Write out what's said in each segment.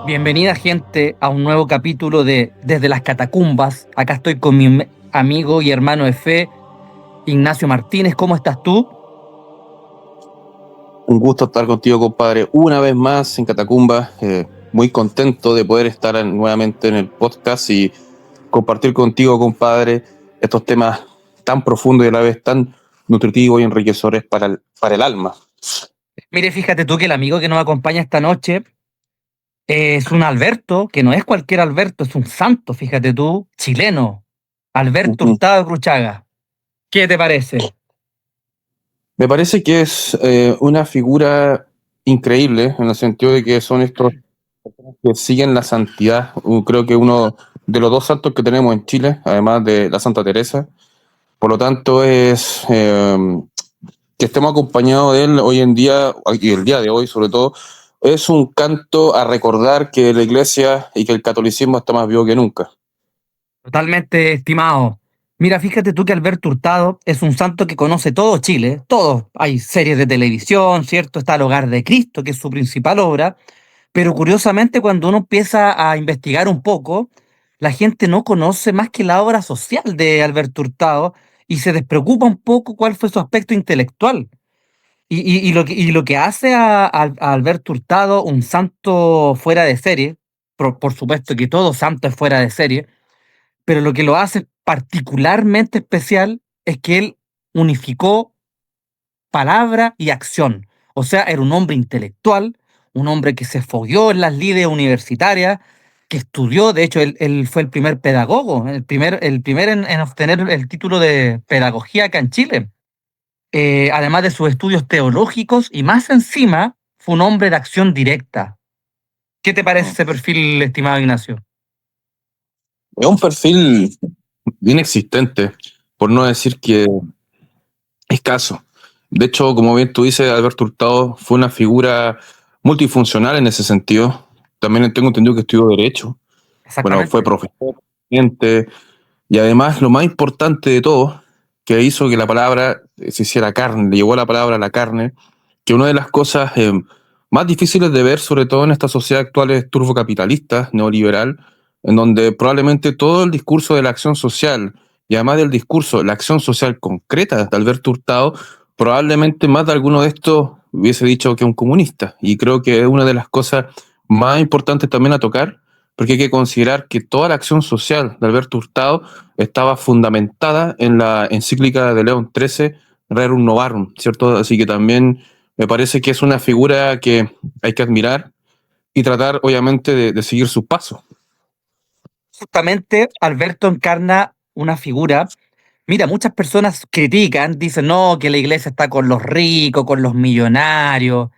Bienvenida, gente, a un nuevo capítulo de Desde las Catacumbas. Acá estoy con mi amigo y hermano de fe, Ignacio Martínez. ¿Cómo estás tú? Un gusto estar contigo, compadre, una vez más en Catacumba. Muy contento de poder estar nuevamente en el podcast y compartir contigo, compadre, estos temas tan profundos y a la vez tan nutritivos y enriquecedores para el alma. Mire, fíjate tú que el amigo que nos acompaña esta noche es un Alberto, que no es cualquier Alberto, es un santo, fíjate tú, chileno. Alberto Ujú. Hurtado de Cruchaga. ¿Qué te parece? Me parece que es una figura increíble en el sentido de que son estos que siguen la santidad. Creo que uno de los dos santos que tenemos en Chile, además de la Santa Teresa. Por lo tanto, es que estemos acompañados de él hoy en día, y el día de hoy sobre todo, es un canto a recordar que la iglesia y que el catolicismo está más vivo que nunca. Totalmente estimado. Mira, fíjate tú que Alberto Hurtado es un santo que conoce todo Chile, todo. Hay series de televisión, ¿cierto? Está El Hogar de Cristo, que es su principal obra. Pero curiosamente, cuando uno empieza a investigar un poco, la gente no conoce más que la obra social de Alberto Hurtado y se despreocupa un poco cuál fue su aspecto intelectual. Y lo que hace a Alberto Hurtado un santo fuera de serie, por supuesto que todo santo es fuera de serie, pero lo que lo hace particularmente especial es que él unificó palabra y acción. O sea, era un hombre intelectual, un hombre que se fogueó en las lides universitarias, que estudió, de hecho, él fue el primer pedagogo, el primer en obtener el título de pedagogía acá en Chile. Además de sus estudios teológicos y más encima, fue un hombre de acción directa. ¿Qué te parece ese perfil, estimado Ignacio? Es un perfil bien existente, por no decir que escaso. De hecho, como bien tú dices, Alberto Hurtado fue una figura multifuncional en ese sentido. También tengo entendido que estudió Derecho. Bueno, fue Exactamente. profesor, presidente, y además lo más importante de todo, que hizo que la palabra se hiciera carne, le llevó la palabra a la carne, que una de las cosas más difíciles de ver, sobre todo en esta sociedad actual, es turbocapitalista, neoliberal, en donde probablemente todo el discurso de la acción social, y además del discurso, la acción social concreta de Alberto Hurtado, probablemente más de alguno de estos hubiese dicho que un comunista. Y creo que es una de las cosas más importantes también a tocar, porque hay que considerar que toda la acción social de Alberto Hurtado estaba fundamentada en la encíclica de León XIII, Rerum Novarum, ¿cierto? Así que también me parece que es una figura que hay que admirar y tratar, obviamente, de seguir sus pasos. Justamente Alberto encarna una figura. Mira, muchas personas critican, dicen, no, que la iglesia está con los ricos, con los millonarios,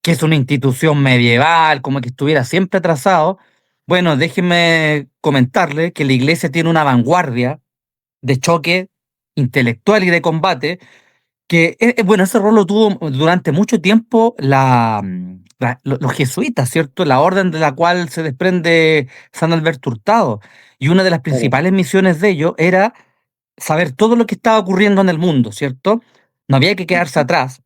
que es una institución medieval, como que estuviera siempre atrasado. Bueno, déjenme comentarle que la iglesia tiene una vanguardia de choque intelectual y de combate, que, bueno, ese rol lo tuvo durante mucho tiempo los jesuitas, ¿cierto? La orden de la cual se desprende San Alberto Hurtado. Y una de las Claro. principales misiones de ellos era saber todo lo que estaba ocurriendo en el mundo, ¿cierto? No había que quedarse atrás.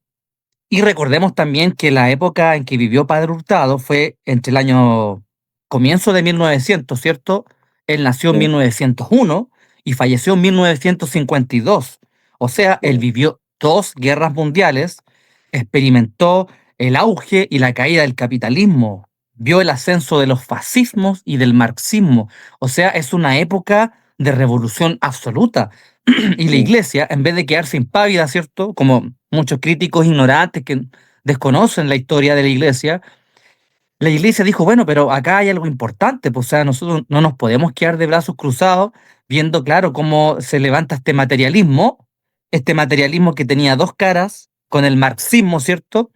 Y recordemos también que la época en que vivió Padre Hurtado fue entre el año comienzo de 1900, ¿cierto? Él nació en Sí, 1901 y falleció en 1952. O sea, él sí, vivió dos guerras mundiales, experimentó el auge y la caída del capitalismo, vio el ascenso de los fascismos y del marxismo. O sea, es una época de revolución absoluta. Y la sí. iglesia, en vez de quedarse impávida, ¿cierto? Como muchos críticos ignorantes que desconocen la historia de la iglesia dijo, bueno, pero acá hay algo importante, pues, o sea, nosotros no nos podemos quedar de brazos cruzados viendo, claro, cómo se levanta este materialismo que tenía dos caras, con el marxismo, ¿cierto?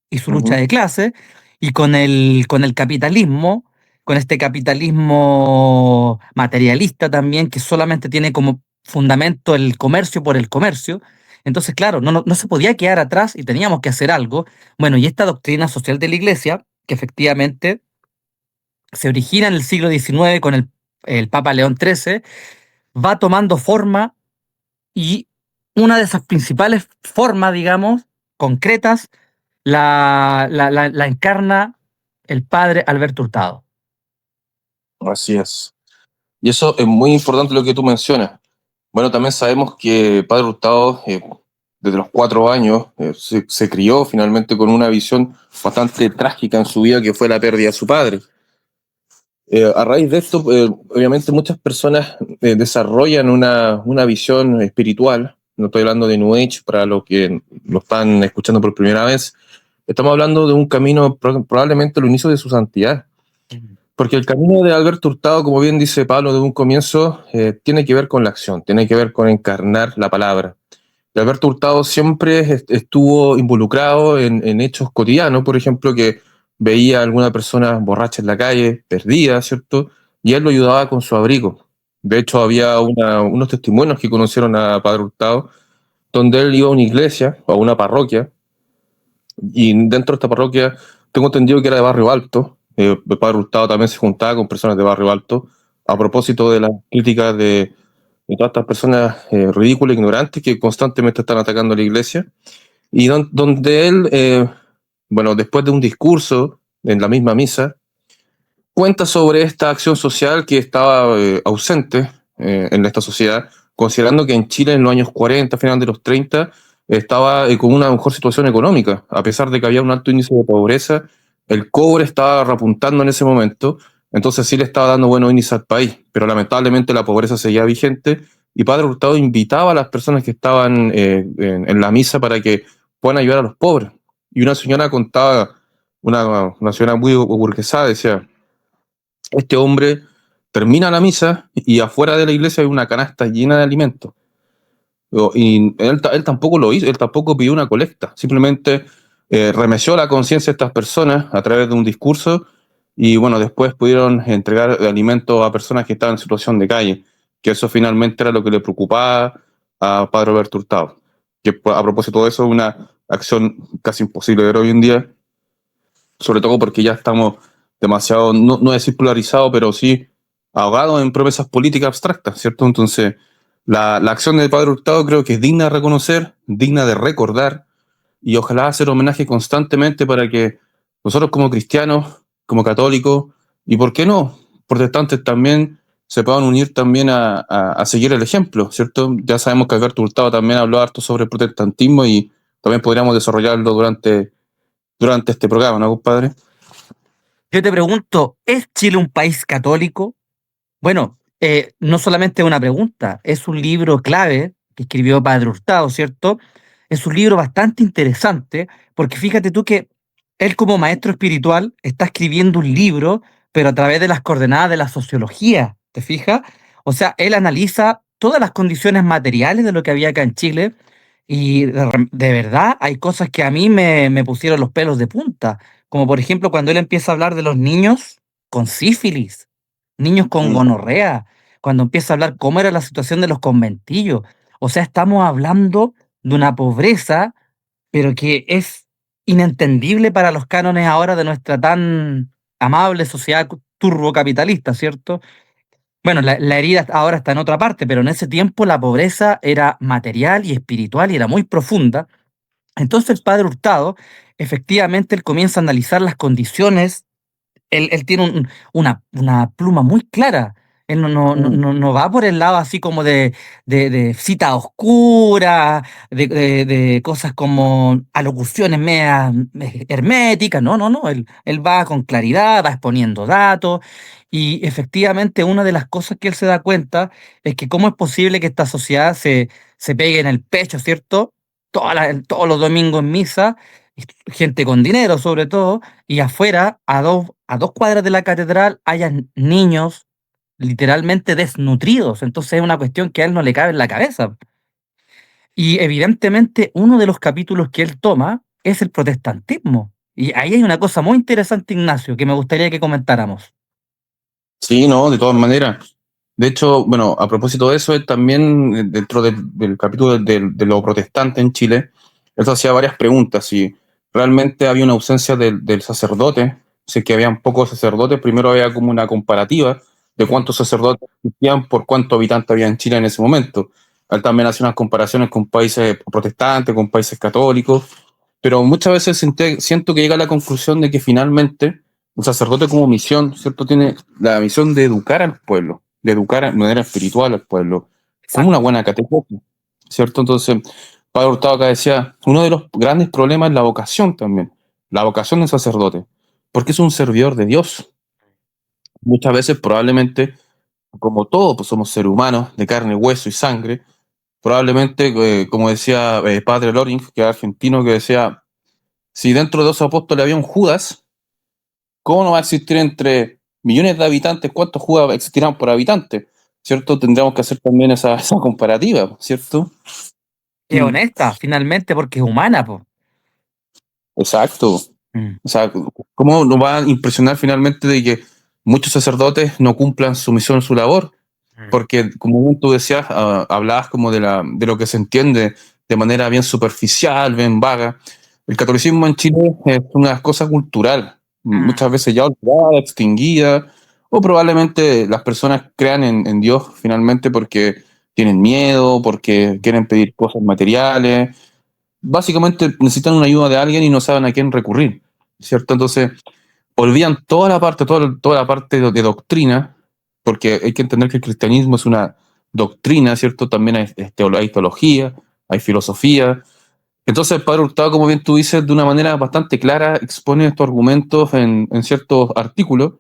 Y su lucha Ujú. de clase, y con el capitalismo, con este capitalismo materialista también, que solamente tiene como fundamento el comercio por el comercio. Entonces, claro, no se podía quedar atrás y teníamos que hacer algo. Bueno, y esta doctrina social de la Iglesia, que efectivamente se origina en el siglo XIX con el Papa León XIII, va tomando forma y una de esas principales formas, digamos, concretas, la encarna el padre Alberto Hurtado. Así es. Y eso es muy importante lo que tú mencionas. Bueno, también sabemos que Padre Hurtado, desde los 4 años, se crió finalmente con una visión bastante trágica en su vida, que fue la pérdida de su padre. A raíz de esto, obviamente muchas personas desarrollan una visión espiritual. No estoy hablando de New Age para los que lo están escuchando por primera vez. Estamos hablando de un camino, probablemente el inicio de su santidad. Porque el camino de Alberto Hurtado, como bien dice Pablo de un comienzo, tiene que ver con la acción, tiene que ver con encarnar la palabra. Y Alberto Hurtado siempre estuvo involucrado en hechos cotidianos, por ejemplo, que veía a alguna persona borracha en la calle, perdida, ¿cierto? Y él lo ayudaba con su abrigo. De hecho, había unos testimonios que conocieron a Padre Hurtado, donde él iba a una iglesia o a una parroquia, y dentro de esta parroquia tengo entendido que era de Barrio Alto. El Padre Hurtado también se juntaba con personas de Barrio Alto a propósito de las críticas de todas estas personas ridículas, ignorantes, que constantemente están atacando a la iglesia. Y donde él, bueno, después de un discurso en la misma misa, cuenta sobre esta acción social que estaba ausente en esta sociedad, considerando que en Chile en los años 40, final de los 30, estaba con una mejor situación económica, a pesar de que había un alto índice de pobreza, el cobre estaba repuntando en ese momento, entonces sí le estaba dando buenos índices al país, pero lamentablemente la pobreza seguía vigente y Padre Hurtado invitaba a las personas que estaban en la misa para que puedan ayudar a los pobres. Y una señora contaba, una señora muy burguesada, decía, este hombre termina la misa y afuera de la iglesia hay una canasta llena de alimentos. Y él tampoco lo hizo, él tampoco pidió una colecta, simplemente remeció la conciencia de estas personas a través de un discurso y bueno, después pudieron entregar alimentos a personas que estaban en situación de calle, que eso finalmente era lo que le preocupaba a Padre Roberto Hurtado, que a propósito de eso es una acción casi imposible de ver hoy en día, sobre todo porque ya estamos demasiado, no decir polarizado, pero sí ahogados en promesas políticas abstractas, ¿cierto? Entonces, la acción del Padre Hurtado creo que es digna de reconocer, digna de recordar, y ojalá hacer homenaje constantemente para que nosotros como cristianos, como católicos, y por qué no, protestantes también, se puedan unir también a seguir el ejemplo, ¿cierto? Ya sabemos que Alberto Hurtado también habló harto sobre el protestantismo y también podríamos desarrollarlo durante este programa, ¿no, compadre? Yo te pregunto, ¿es Chile un país católico? Bueno, no solamente una pregunta, es un libro clave que escribió Padre Hurtado, ¿cierto? Es un libro bastante interesante, porque fíjate tú que él como maestro espiritual está escribiendo un libro, pero a través de las coordenadas de la sociología, ¿te fijas? O sea, él analiza todas las condiciones materiales de lo que había acá en Chile y de verdad hay cosas que a mí me pusieron los pelos de punta, como por ejemplo cuando él empieza a hablar de los niños con sífilis, niños con Mm. gonorrea, cuando empieza a hablar cómo era la situación de los conventillos. O sea, estamos hablando de una pobreza, pero que es inentendible para los cánones ahora de nuestra tan amable sociedad turbocapitalista, ¿cierto? Bueno, la herida ahora está en otra parte, pero en ese tiempo la pobreza era material y espiritual y era muy profunda. Entonces el padre Hurtado, efectivamente, él comienza a analizar las condiciones. Él tiene una pluma muy clara. Él Mm. no va por el lado así como de cita oscura, de cosas como alocuciones medias herméticas. No, no, no. Él va con claridad, va exponiendo datos. Y efectivamente, una de las cosas que él se da cuenta es que cómo es posible que esta sociedad se pegue en el pecho, ¿cierto? Todos los domingos en misa, gente con dinero sobre todo, y afuera, a dos cuadras de la catedral, hayan niños literalmente desnutridos. Entonces es una cuestión que a él no le cabe en la cabeza. Y evidentemente uno de los capítulos que él toma es el protestantismo. Y ahí hay una cosa muy interesante, Ignacio, que me gustaría que comentáramos. Sí, no, de todas maneras. De hecho, bueno, a propósito de eso, él también, dentro del capítulo de lo protestante en Chile, él se hacía varias preguntas. Si realmente había una ausencia del sacerdote, si es que habían pocos sacerdotes, primero había como una comparativa de cuántos sacerdotes existían por cuántos habitantes había en Chile en ese momento. Él también hacía unas comparaciones con países protestantes, con países católicos, pero muchas veces siento que llega a la conclusión de que finalmente un sacerdote como misión, ¿cierto? Tiene la misión de educar al pueblo, de educar de manera espiritual al pueblo, como una Exacto. buena catequesis, ¿cierto? Entonces, Padre Hurtado acá decía, uno de los grandes problemas es la vocación también, la vocación del sacerdote, porque es un servidor de Dios. Muchas veces, probablemente, como todos, pues somos seres humanos, de carne, hueso y sangre, probablemente, como decía Padre Loring, que es argentino, que decía, si dentro de dos apóstoles había un Judas, ¿cómo no va a existir entre millones de habitantes? ¿Cuántos Judas existirán por habitante? ¿Cierto? Tendríamos que hacer también esa comparativa, ¿cierto? Es Mm. honesta, finalmente, porque es humana, pues. Exacto. O sea, ¿cómo nos va a impresionar finalmente de que muchos sacerdotes no cumplan su misión, su labor? Porque, como bien tú decías, hablabas como de lo que se entiende de manera bien superficial, bien vaga. El catolicismo en Chile es una cosa cultural, muchas veces ya olvidada, extinguida, o probablemente las personas crean en Dios finalmente porque tienen miedo, porque quieren pedir cosas materiales. Básicamente necesitan una ayuda de alguien y no saben a quién recurrir, ¿cierto? Entonces, olvidan toda la parte de doctrina, porque hay que entender que el cristianismo es una doctrina, ¿cierto? También hay teología, hay filosofía. Entonces, el Padre Hurtado, como bien tú dices, de una manera bastante clara expone estos argumentos en ciertos artículos,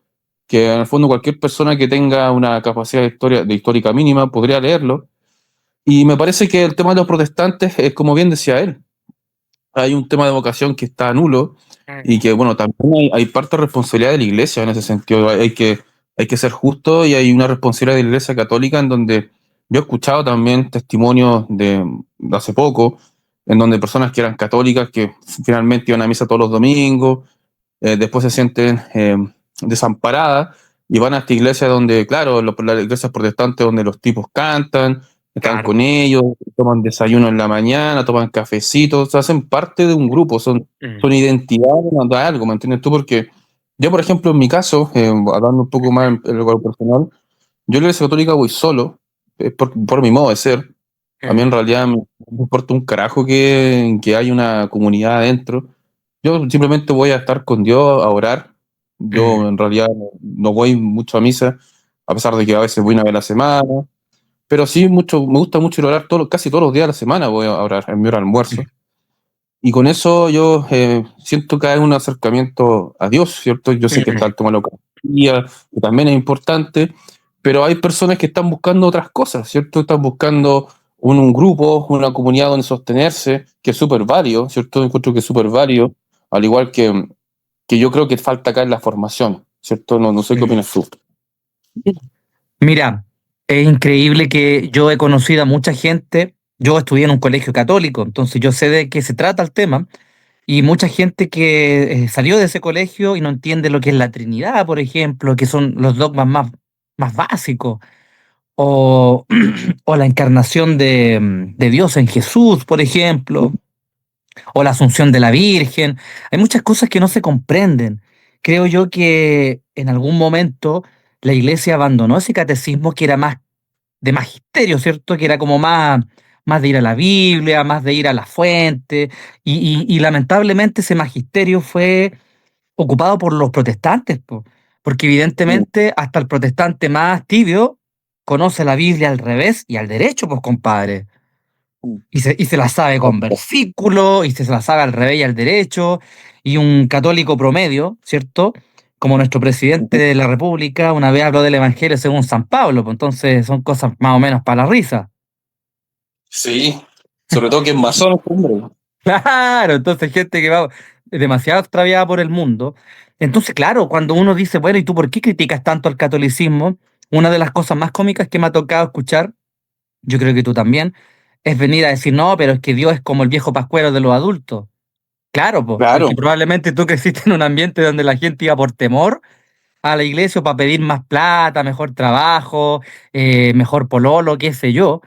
que en el fondo cualquier persona que tenga una capacidad de histórica mínima podría leerlo. Y me parece que el tema de los protestantes es como bien decía él, hay un tema de vocación que está nulo y que, bueno, también hay parte de responsabilidad de la iglesia en ese sentido. Hay que ser justo y hay una responsabilidad de la iglesia católica en donde yo he escuchado también testimonios de hace poco, en donde personas que eran católicas, que finalmente iban a misa todos los domingos, después se sienten desamparadas y van a esta iglesia donde, claro, las iglesias protestantes donde los tipos cantan, están Claro. con ellos, toman desayuno en la mañana, toman cafecitos, hacen parte de un grupo, son identidades de algo, ¿me entiendes tú? Porque yo, por ejemplo, en mi caso, hablando un poco más en lo personal, yo en la iglesia católica voy solo, por mi modo de ser. A mí en realidad me importa un carajo que hay una comunidad adentro. Yo simplemente voy a estar con Dios, a orar. Yo en realidad no voy mucho a misa, a pesar de que a veces voy una vez a la semana. Pero sí, mucho, me gusta mucho ir a orar casi todos los días de la semana voy a orar en mi hora de almuerzo. Y con eso yo siento que hay un acercamiento a Dios, ¿cierto? Yo sé que está el tema de la Eucaristía, que también es importante, pero hay personas que están buscando otras cosas, ¿cierto? Están buscando un grupo, una comunidad donde sostenerse, que es súper válido, ¿cierto? Encuentro que es súper válido, al igual que yo creo que falta acá en la formación, ¿cierto? No sé qué opinas tú. Mira, es increíble que yo he conocido a mucha gente, yo estudié en un colegio católico, entonces yo sé de qué se trata el tema, y mucha gente que salió de ese colegio y no entiende lo que es la Trinidad, por ejemplo, que son los dogmas más básicos, o, o la encarnación de Dios en Jesús, por ejemplo, o la asunción de la Virgen. Hay muchas cosas que no se comprenden. Creo yo que en algún momento la iglesia abandonó ese catecismo que era más de magisterio, ¿cierto? Que era como más de ir a la Biblia, más de ir a la fuente, y lamentablemente ese magisterio fue ocupado por los protestantes, po, porque evidentemente hasta el protestante más tibio conoce la Biblia al revés y al derecho, pues compadre. Y se la sabe con versículos, y se la sabe al revés y al derecho, y un católico promedio, ¿cierto? Como nuestro presidente de la República una vez habló del Evangelio según San Pablo, pues entonces son cosas más o menos para la risa. Sí, sobre todo que es masón, hombre. Claro, entonces gente que va demasiado extraviada por el mundo. Entonces, claro, cuando uno dice, bueno, ¿y tú por qué criticas tanto al catolicismo? Una de las cosas más cómicas que me ha tocado escuchar, yo creo que tú también, es venir a decir, no, pero es que Dios es como el viejo pascuero de los adultos. Claro, po, porque Claro. probablemente tú creciste en un ambiente donde la gente iba por temor a la iglesia para pedir más plata, mejor trabajo, mejor pololo, qué sé yo,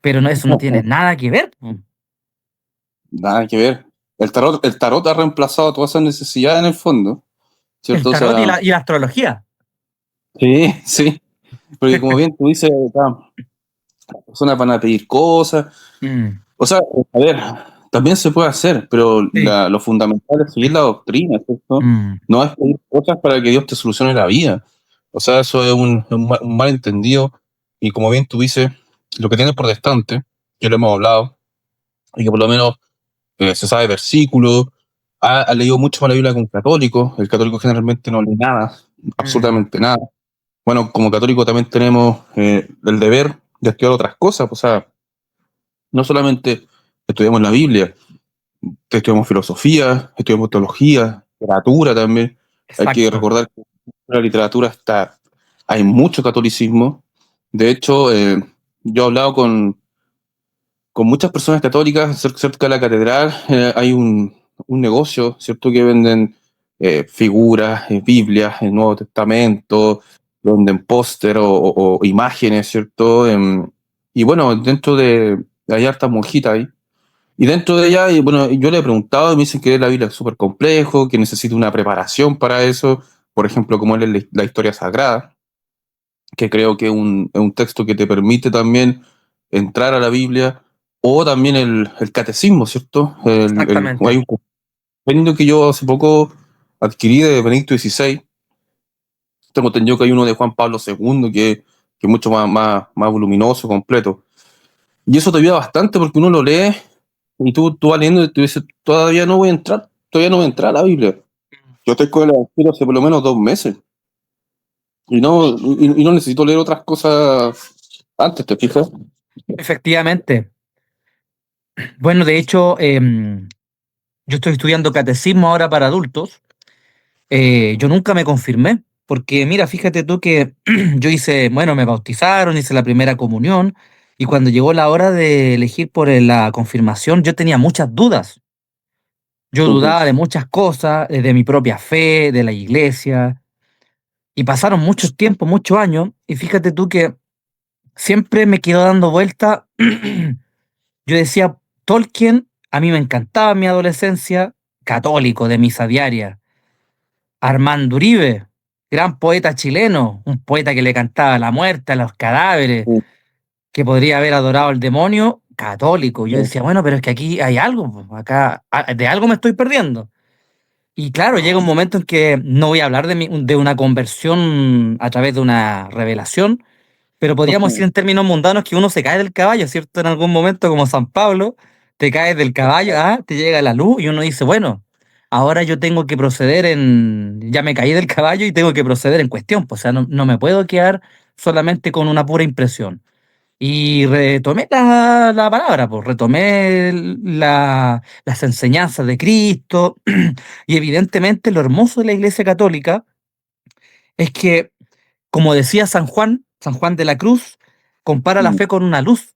pero no, eso no tiene nada que ver, po. Nada que ver. El tarot ha reemplazado todas esas necesidades en el fondo, El ¿cierto? O tarot y sea, la astrología. sí, sí. Porque como bien tú dices, las personas van a pedir cosas. Mm, O sea, a ver, también se puede hacer, pero Sí. lo fundamental es seguir la doctrina, ¿cierto? Mm, No es pedir cosas para que Dios te solucione la vida. O sea, eso es un malentendido. Y como bien tú dices, lo que tiene el protestante, que lo hemos hablado, y que por lo menos se sabe versículos, ha leído mucho más la Biblia que un católico. El católico generalmente no lee nada, mm, absolutamente nada. Bueno, como católico también tenemos el deber de estudiar otras cosas, o sea, no solamente estudiamos la Biblia, estudiamos filosofía, estudiamos teología, literatura también. Hay que exacto. recordar que en la literatura está, hay mucho catolicismo. De hecho, yo he hablado con muchas personas católicas cerca de la catedral. Hay un negocio, ¿cierto? Que venden figuras, Biblias, el Nuevo Testamento, venden póster o imágenes, ¿cierto? Y bueno, hay hartas monjitas ahí. Y dentro de ella, y bueno, yo le he preguntado y me dicen que la Biblia es súper complejo, que necesita una preparación para eso, por ejemplo, como es la historia sagrada, que creo que es un texto que te permite también entrar a la Biblia, o también el catecismo, ¿cierto? Hay Exactamente. un compendio que yo hace poco adquirí de Benedicto XVI, tengo entendido que hay uno de Juan Pablo II que es mucho más voluminoso, completo. Y eso te ayuda bastante porque uno lo lee y tú vas leyendo y tú dices, todavía no voy a entrar a la Biblia. Yo estoy con el Evangelio hace por lo menos 2 meses y no necesito leer otras cosas antes, ¿te fijas? Efectivamente. Bueno, de hecho, yo estoy estudiando catecismo ahora para adultos. Yo nunca me confirmé, porque mira, fíjate tú que yo hice, bueno, me bautizaron, hice la primera comunión, y cuando llegó la hora de elegir por la confirmación, yo tenía muchas dudas. Yo Ujú. dudaba de muchas cosas, de mi propia fe, de la iglesia, y pasaron muchos tiempos, muchos años, y fíjate tú que siempre me quedó dando vuelta. Yo decía, Tolkien, a mí me encantaba en mi adolescencia, católico de misa diaria. Armando Uribe, gran poeta chileno, un poeta que le cantaba a la muerte, a los cadáveres, que podría haber adorado al demonio, católico. Yo decía, bueno, pero es que aquí hay algo, po, acá de algo me estoy perdiendo. Y claro, llega un momento en que no voy a hablar de una conversión a través de una revelación, pero podríamos decir en términos mundanos que uno se cae del caballo, ¿cierto? En algún momento, como San Pablo, te caes del caballo, te llega la luz y uno dice, bueno, ahora yo tengo que proceder ya me caí del caballo y tengo que proceder en cuestión, pues, o sea, no me puedo quedar solamente con una pura impresión. Y retomé la palabra, pues retomé las enseñanzas de Cristo y evidentemente lo hermoso de la Iglesia Católica es que, como decía San Juan de la Cruz, compara la fe con una luz,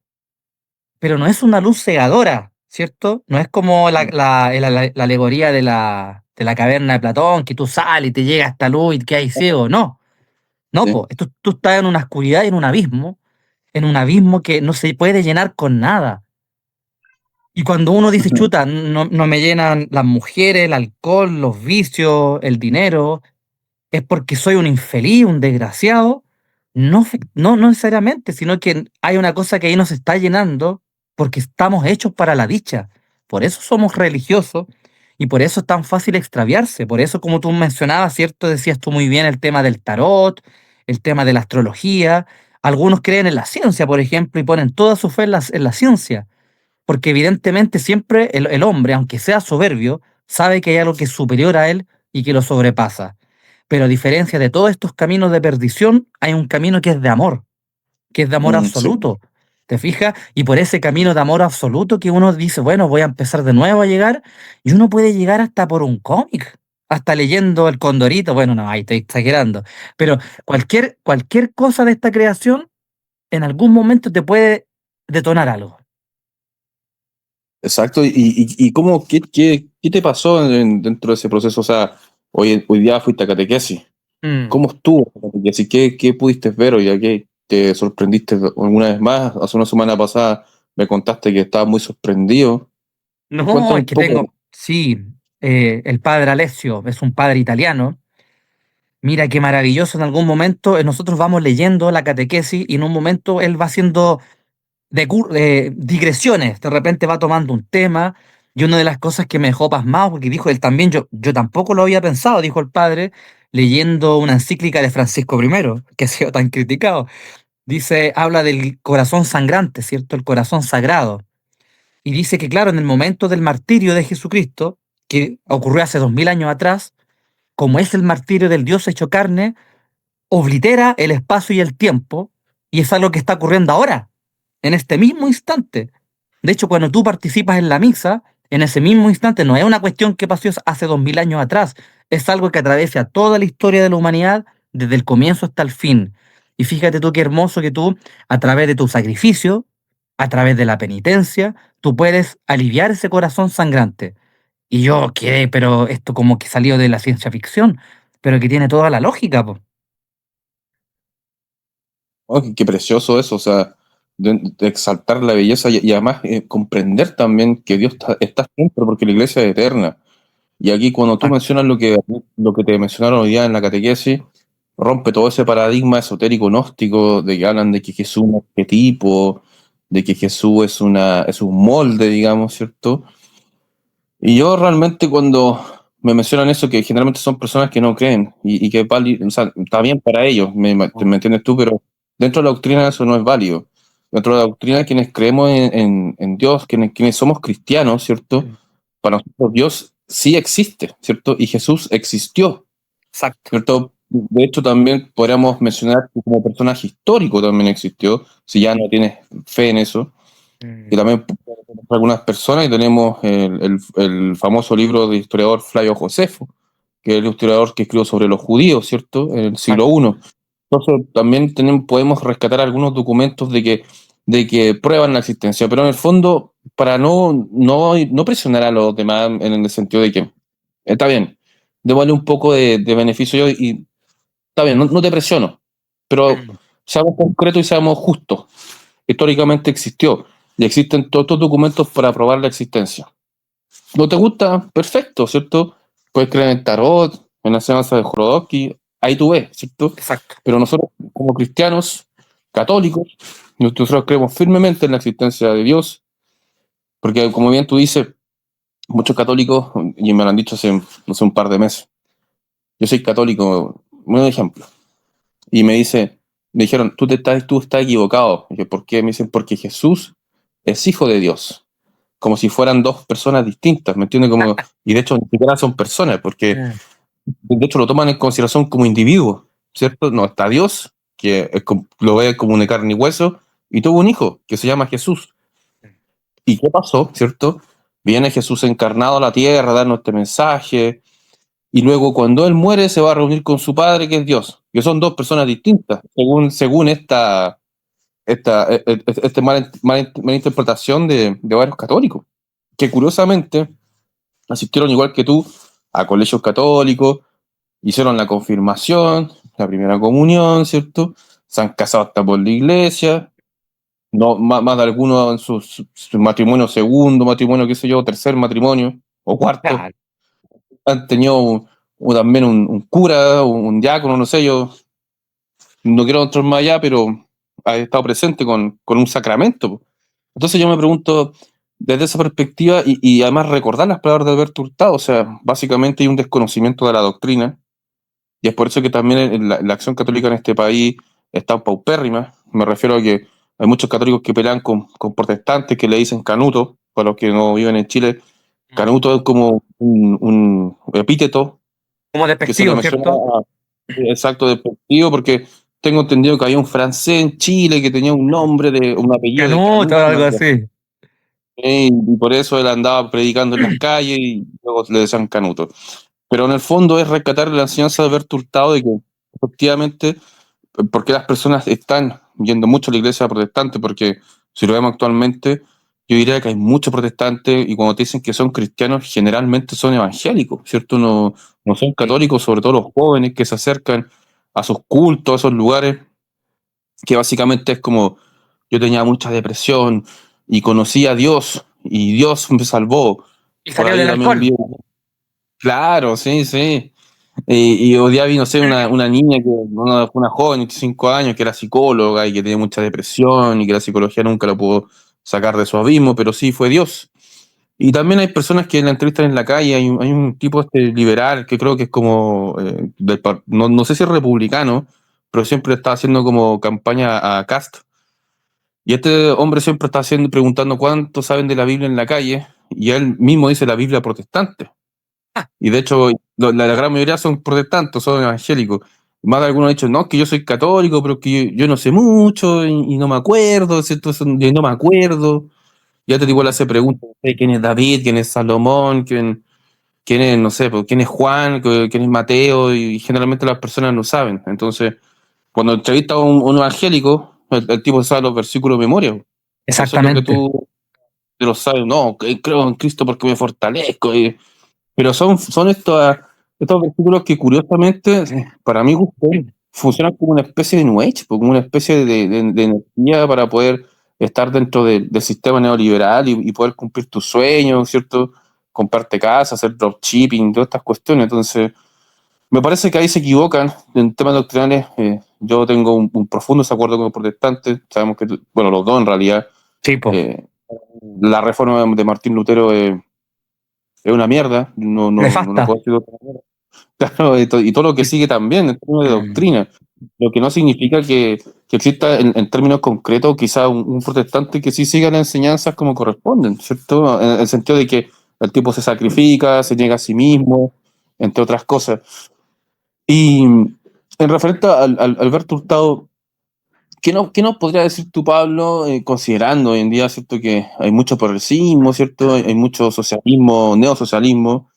pero no es una luz cegadora, ¿cierto? No es como la alegoría de la caverna de Platón, que tú sales y te llega esta luz y quedas ciego. No, no, Sí. pues tú estás en una oscuridad y en un abismo que no se puede llenar con nada. Y cuando uno dice, Ujú. chuta, no me llenan las mujeres, el alcohol, los vicios, el dinero, es porque soy un infeliz, un desgraciado. No, no necesariamente, sino que hay una cosa que ahí nos está llenando porque estamos hechos para la dicha. Por eso somos religiosos y por eso es tan fácil extraviarse. Por eso, como tú mencionabas, ¿cierto? Decías tú muy bien el tema del tarot, el tema de la astrología. Algunos creen en la ciencia, por ejemplo, y ponen toda su fe en la ciencia. Porque evidentemente siempre el hombre, aunque sea soberbio, sabe que hay algo que es superior a él y que lo sobrepasa. Pero a diferencia de todos estos caminos de perdición, hay un camino que es de amor Sí, absoluto. ¿Te fijas? Y por ese camino de amor absoluto que uno dice, bueno, voy a empezar de nuevo a llegar, y uno puede llegar hasta por un cómic, hasta leyendo El Condorito, bueno, no, ahí estoy exagerando, pero cualquier cosa de esta creación en algún momento te puede detonar algo. exacto. ¿Y qué te pasó dentro de ese proceso? O sea, hoy día fuiste a catequesis. Mm. ¿Cómo estuvo la catequesis? ¿Qué pudiste ver hoy? ¿A qué te sorprendiste alguna vez más? Hace una semana pasada me contaste que estabas muy sorprendido. No, Cuéntame es un que poco. sí, el padre Alessio es un padre italiano. Mira qué maravilloso en algún momento, nosotros vamos leyendo la catequesis y en un momento él va haciendo digresiones, de repente va tomando un tema Y una de las cosas que me dejó pasmado, porque dijo él también, yo tampoco lo había pensado, dijo el padre, leyendo una encíclica de Francisco I, que ha sido tan criticado. Dice, habla del corazón sangrante, ¿cierto? El corazón sagrado. Y dice que, claro, en el momento del martirio de Jesucristo, que ocurrió hace 2000 años atrás, como es el martirio del Dios hecho carne, oblitera el espacio y el tiempo, y es algo que está ocurriendo ahora, en este mismo instante. De hecho, cuando tú participas en la misa, en ese mismo instante, no es una cuestión que pasó hace 2000 años atrás, es algo que atraviesa toda la historia de la humanidad desde el comienzo hasta el fin. Y fíjate tú qué hermoso que tú, a través de tu sacrificio, a través de la penitencia, tú puedes aliviar ese corazón sangrante. Y yo quedé, pero esto como que salió de la ciencia ficción, pero que tiene toda la lógica, po. Oh, qué precioso eso, o sea, de exaltar la belleza y además comprender también que Dios está siempre porque la iglesia es eterna. Y aquí cuando tú Exacto. mencionas lo que te mencionaron hoy día en la catequesis, rompe todo ese paradigma esotérico gnóstico de que hablan de que Jesús es un arquetipo, de que Jesús es un molde, digamos, ¿cierto? Y yo realmente cuando me mencionan eso, que generalmente son personas que no creen y que es válido, o sea, está bien para ellos, me entiendes tú, pero dentro de la doctrina eso no es válido. Dentro de la doctrina, quienes creemos en Dios, quienes somos cristianos, ¿cierto? Mm. Para nosotros Dios sí existe, ¿cierto? Y Jesús existió, Exacto. ¿cierto? De hecho, también podríamos mencionar que como personaje histórico también existió, si ya no tienes fe en eso. Y Mm. también algunas personas, y tenemos el famoso libro del historiador Flavio Josefo, que es el historiador que escribió sobre los judíos, ¿cierto? En el siglo Exacto. I. Entonces, también podemos rescatar algunos documentos de que prueban la existencia, pero en el fondo, para no presionar a los demás en el sentido de que, está bien, démosle un poco de beneficio yo y está bien, no te presiono, pero Mm. seamos concretos y seamos justos. Históricamente existió y existen todos estos documentos para probar la existencia. ¿No te gusta? Perfecto, ¿cierto? Puedes creer en el tarot, en la enseñanza de Jodorowsky, ahí tú ves, ¿cierto? Exacto. Pero nosotros, como cristianos, católicos, nosotros creemos firmemente en la existencia de Dios, porque como bien tú dices, muchos católicos, y me lo han dicho hace, no sé, un par de meses, yo soy católico, un ejemplo, y me dijeron, tú estás equivocado. Y dije, ¿por qué? Me dicen, porque Jesús es hijo de Dios, como si fueran dos personas distintas, ¿me entiendes? Como, y de hecho ni siquiera son personas, porque Mm. de hecho lo toman en consideración como individuos, ¿cierto? No, está Dios, que lo ve como una carne y hueso, y tuvo un hijo que se llama Jesús. ¿Y qué pasó, cierto? Viene Jesús encarnado a la tierra a darnos este mensaje, y luego cuando él muere se va a reunir con su padre, que es Dios, que son dos personas distintas, según esta mala interpretación de varios católicos, que curiosamente asistieron igual que tú a colegios católicos, hicieron la confirmación, la primera comunión, ¿cierto? Se han casado hasta por la iglesia, no, más de algunos en su matrimonio segundo, matrimonio, qué sé yo, tercer matrimonio o cuarto. Claro. Han tenido también un cura, un diácono, no sé, yo no quiero entrar más allá, pero ha estado presente con un sacramento. Entonces yo me pregunto, desde esa perspectiva, y además recordar las palabras de Alberto Hurtado, o sea, básicamente hay un desconocimiento de la doctrina, y es por eso que también la acción católica en este país está paupérrima. Me refiero a que hay muchos católicos que pelean con protestantes que le dicen canuto, para los que no viven en Chile. Mm. Canuto es como un epíteto Como que se le despectivo, menciona ¿cierto? exacto despectivo, porque tengo entendido que había un francés en Chile que tenía un nombre de un apellido de Canuto o Canuto, algo así. y por eso él andaba predicando en las calles y luego le decían Canuto. Pero en el fondo es rescatar la enseñanza de Alberto Hurtado de que efectivamente, porque las personas están yendo mucho a la iglesia protestante, porque si lo vemos actualmente, yo diría que hay muchos protestantes y cuando te dicen que son cristianos, generalmente son evangélicos, ¿cierto? No son Sí. católicos, sobre todo los jóvenes que se acercan a sus cultos, a esos lugares, que básicamente es como yo tenía mucha depresión y conocí a Dios y Dios me salvó. Y Por salió ahí del también alcohol. vi, claro, sí, sí. Y hoy día vi, no sé, una niña, una joven de 5 años que era psicóloga y que tenía mucha depresión y que la psicología nunca la pudo sacar de su abismo, pero sí fue Dios. Y también hay personas que la entrevistan en la calle, hay un tipo liberal que creo que es como, no sé si es republicano, pero siempre está haciendo como campaña a Cast. Y este hombre siempre está preguntando cuánto saben de la Biblia en la calle, y él mismo dice la Biblia protestante. Y de hecho, la gran mayoría son protestantes, son evangélicos. Más de algunos han dicho, no, que yo soy católico, pero que yo no sé mucho y no me acuerdo, ¿cierto? Y no me acuerdo. Ya te digo, le hace preguntas, ¿quién es David? ¿Quién es Salomón? ¿Quién es, no sé, pues, quién es Juan? ¿Quién es Mateo? Y generalmente las personas no saben. Entonces, cuando entrevista a un evangélico, el tipo sabe los versículos de memoria. Eso es lo que Exactamente. tú te lo sabes. No, que creo en Cristo porque me fortalezco. Pero son estos versículos que curiosamente, para mí, funcionan como una especie de New Age, pues, como una especie de energía para poder estar dentro del sistema neoliberal y poder cumplir tus sueños, ¿cierto? Comprarte casa, hacer dropshipping, todas estas cuestiones. Entonces, me parece que ahí se equivocan en temas doctrinales. Yo tengo un profundo desacuerdo con los protestantes. Sabemos que, bueno, los dos en realidad. Sí, po. eh, la reforma de Martín Lutero es una mierda, no lo Nefasta. puedo decir de otra manera. Claro, y todo lo que sigue también en términos de Mm. doctrina, lo que no significa que exista en términos concretos quizá un protestante que sí siga las enseñanzas como corresponden, ¿cierto? En el sentido de que el tipo se sacrifica, se niega a sí mismo, entre otras cosas. Y en referente al Alberto Hurtado, qué nos podría decir tú, Pablo, considerando hoy en día, ¿cierto? Que hay mucho progresismo, ¿cierto? Hay mucho socialismo, neosocialismo,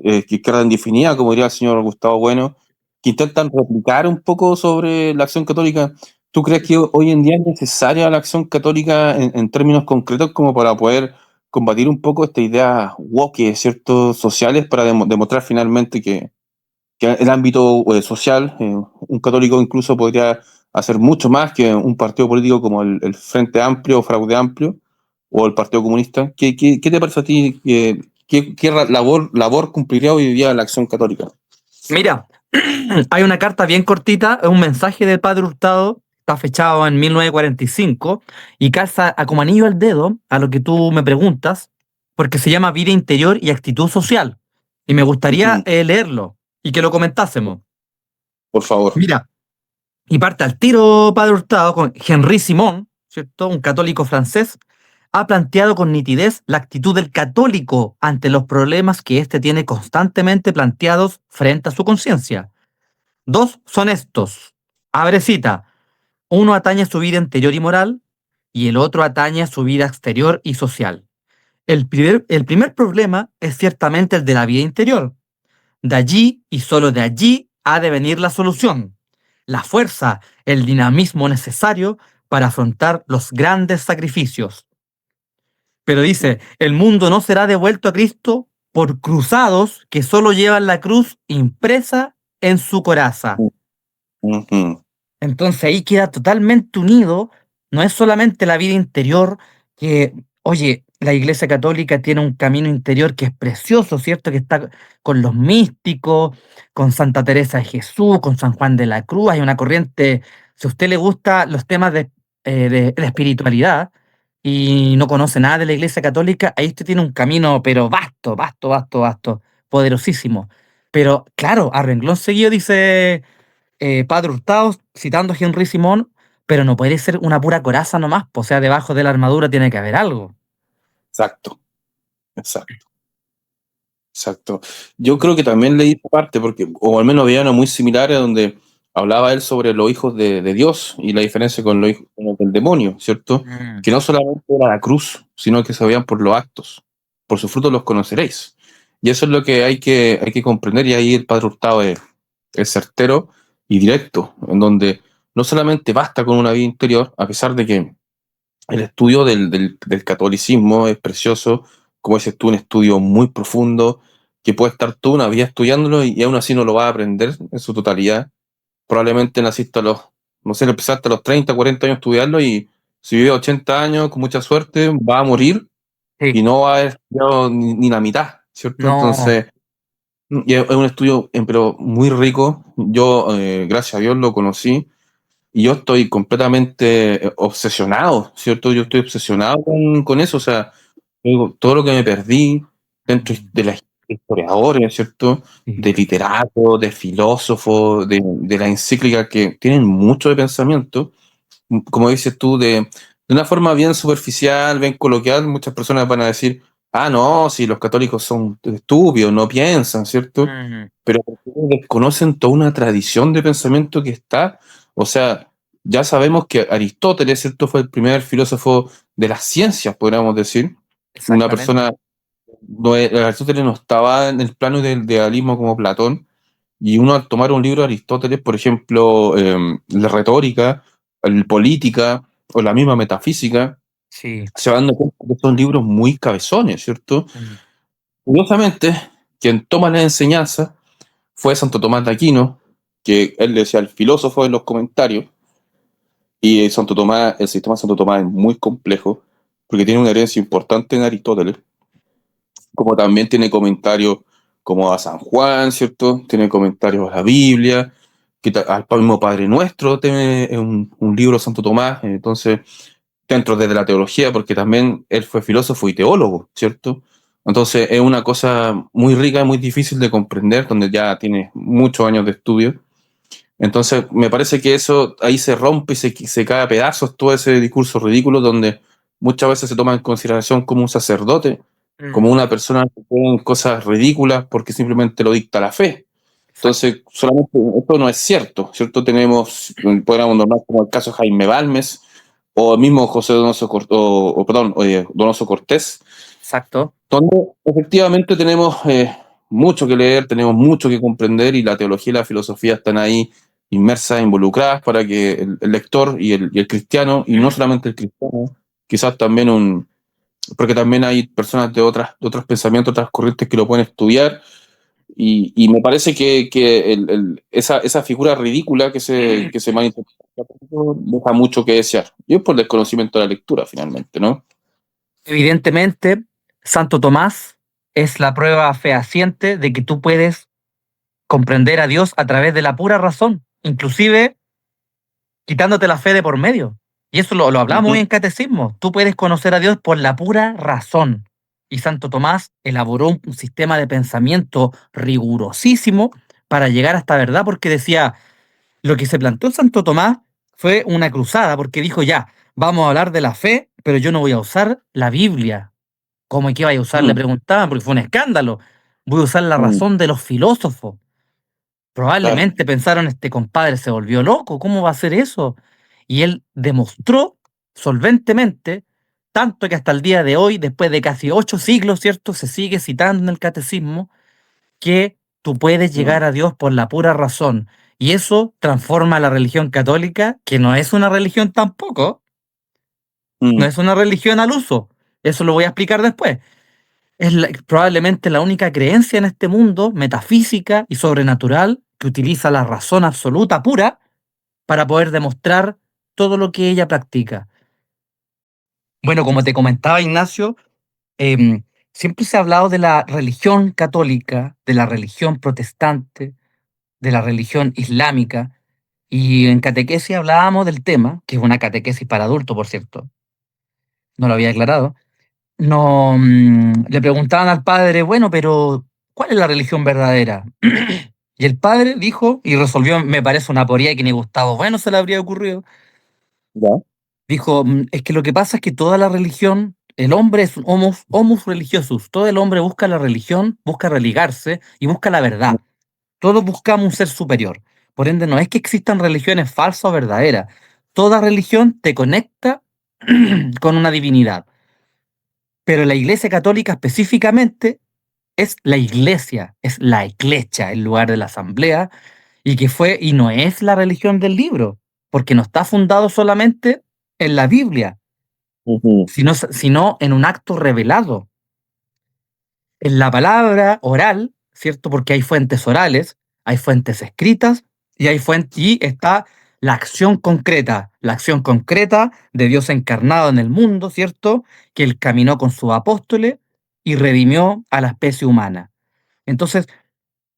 izquierda indefinida, como diría el señor Gustavo Bueno, que intentan replicar un poco sobre la acción católica. ¿Tú crees que hoy en día es necesaria la acción católica en términos concretos como para poder combatir un poco esta idea woke, ¿cierto? Sociales para demostrar finalmente que en el ámbito social, un católico incluso podría hacer mucho más que un partido político como el Frente Amplio o Fraude Amplio o el Partido Comunista? ¿Qué te parece a ti? ¿Qué labor cumpliría hoy día la acción católica? Mira, hay una carta bien cortita, es un mensaje del padre Hurtado, está fechado en 1945 y calza a como anillo al dedo a lo que tú me preguntas, porque se llama Vida Interior y Actitud Social. Y me gustaría Ujú. leerlo y que lo comentásemos. Por favor. Mira, y parte al tiro, padre Hurtado, con Henri Simon, ¿cierto? Un católico francés, ha planteado con nitidez la actitud del católico ante los problemas que éste tiene constantemente planteados frente a su conciencia. Dos son estos. Abre cita. Uno atañe a su vida interior y moral y el otro atañe a su vida exterior y social. El primer problema es ciertamente el de la vida interior. De allí y solo de allí ha de venir la solución, la fuerza, el dinamismo necesario para afrontar los grandes sacrificios. Pero dice, el mundo no será devuelto a Cristo por cruzados que solo llevan la cruz impresa en su coraza. Ujú. Entonces ahí queda totalmente unido, no es solamente la vida interior, que, oye, la Iglesia Católica tiene un camino interior que es precioso, ¿cierto? Que está con los místicos, con Santa Teresa de Jesús, con San Juan de la Cruz, hay una corriente, si a usted le gusta los temas de espiritualidad y no conoce nada de la Iglesia Católica, ahí usted tiene un camino, pero vasto, vasto, vasto, vasto, poderosísimo. Pero claro, a renglón seguido dice Padre Hurtado citando a Henry Simón, pero no puede ser una pura coraza nomás, o sea, debajo de la armadura tiene que haber algo. Exacto, exacto, exacto. Yo creo que también leí esta parte, porque, o al menos había una muy similar donde hablaba él sobre los hijos de Dios y la diferencia con los hijos con los del demonio, ¿cierto? Mm. Que no solamente era la cruz, sino que se veían por los actos. Por sus frutos los conoceréis. Y eso es lo que hay que comprender, y ahí el Padre Hurtado es certero y directo, en donde no solamente basta con una vida interior, a pesar de que el estudio del catolicismo es precioso, como dices tú, un estudio muy profundo, que puede estar toda una vida estudiándolo y aún así no lo vas a aprender en su totalidad. Probablemente naciste a los, no sé, empezaste a los 30 40 años a estudiarlo, y si vive 80 años, con mucha suerte, va a morir Sí, y no va a haber estudiado ni la mitad, ¿cierto? no, Entonces, y es un estudio, pero muy rico. Yo, gracias a Dios, lo conocí. Y yo estoy completamente obsesionado, ¿cierto? Yo estoy obsesionado con eso. O sea, Digo, todo lo que me perdí dentro Mm. de las historiadores, ¿cierto? Sí, De literatos, de filósofos, de la encíclica que tienen mucho de pensamiento, como dices tú, de una forma bien superficial, bien coloquial, muchas personas van a decir, ah, no, si los católicos son estúpidos, no piensan, ¿cierto? mm, Pero desconocen toda una tradición de pensamiento que está, o sea, ya sabemos que Aristóteles, ¿cierto? Fue el primer filósofo de las ciencias, podríamos decir, una exactamente. persona, Aristóteles no estaba en el plano del idealismo como Platón, y uno al tomar un libro de Aristóteles, por ejemplo, la retórica, la política o la misma metafísica, Sí. se va dando cuenta que son libros muy cabezones, ¿cierto? Mm. Curiosamente, quien toma la enseñanza fue Santo Tomás de Aquino, que él decía el filósofo en los comentarios, y Santo Tomás, el sistema de Santo Tomás es muy complejo, porque tiene una herencia importante en Aristóteles, como también tiene comentarios como a San Juan, ¿cierto? Tiene comentarios a la Biblia, al mismo Padre Nuestro, tiene un libro Santo Tomás, entonces, dentro de la teología, porque también él fue filósofo y teólogo, ¿cierto? Entonces es una cosa muy rica, muy difícil de comprender, donde ya tiene muchos años de estudio. Entonces me parece que eso ahí se rompe y se cae a pedazos todo ese discurso ridículo donde muchas veces se toma en consideración como un sacerdote, como Mm. una persona que cree en cosas ridículas porque simplemente lo dicta la fe. Exacto. Entonces, solamente esto no es cierto, ¿cierto? Tenemos, podríamos nombrar como el caso de Jaime Balmes, o el mismo José Donoso, perdón, Donoso Cortés, Exacto. donde efectivamente tenemos mucho que leer, tenemos mucho que comprender y la teología y la filosofía están ahí inmersas, involucradas para que el lector y el cristiano, y no solamente el cristiano, quizás también porque también hay personas de otros pensamientos, otras corrientes que lo pueden estudiar y me parece que esa figura ridícula que se manifiesta deja mucho que desear. Y es por desconocimiento de la lectura, finalmente, ¿no? Evidentemente, Santo Tomás es la prueba fehaciente de que tú puedes comprender a Dios a través de la pura razón, inclusive quitándote la fe de por medio. Y eso lo hablamos Ujú, en catecismo. Tú puedes conocer a Dios por la pura razón. Y Santo Tomás elaboró un sistema de pensamiento rigurosísimo para llegar a esta verdad, porque decía, lo que se planteó Santo Tomás fue una cruzada, porque dijo, ya, vamos a hablar de la fe, pero yo no voy a usar la Biblia. ¿Cómo y qué vaya a usar? Le mm, preguntaban, porque fue un escándalo. Voy a usar la mm, razón de los filósofos. claro. Probablemente pensaron, este compadre se volvió loco, ¿cómo va a hacer eso? Y él demostró solventemente, tanto que hasta el día de hoy, después de casi 8 siglos, ¿cierto? Se sigue citando en el catecismo que tú puedes Mm, llegar a Dios por la pura razón. Y eso transforma a la religión católica, que no es una religión tampoco, no mm, es una religión al uso. Eso lo voy a explicar después. Es probablemente la única creencia en este mundo metafísica y sobrenatural que utiliza la razón absoluta pura para poder demostrar todo lo que ella practica. Bueno, como te comentaba Ignacio, em, siempre se ha hablado de la religión católica, de la religión protestante, de la religión islámica, y en catequesis hablábamos del tema, que es una catequesis para adultos, por cierto, no lo había aclarado. No, le preguntaban al padre, bueno, pero ¿cuál es la religión verdadera? Y el padre dijo, y resolvió, me parece una aporía que ni Gustavo Bueno se le habría ocurrido, ya. dijo, es que lo que pasa es que toda la religión, el hombre es un homus religiosus, todo el hombre busca la religión, busca religarse y busca la Mm, verdad. Todos buscamos un ser superior. Por ende, no es que existan religiones falsas o verdaderas. Toda religión te conecta con una divinidad. Pero la Iglesia Católica específicamente es la iglesia, es la eclesia, el lugar de la asamblea, y que fue, y no es la religión del libro, porque no está fundado solamente en la Biblia, ujú, sino en un acto revelado, en la palabra oral, ¿cierto? Porque hay fuentes orales, hay fuentes escritas, y está la acción concreta de Dios encarnado en el mundo, ¿cierto? Que él caminó con sus apóstoles y redimió a la especie humana. Entonces,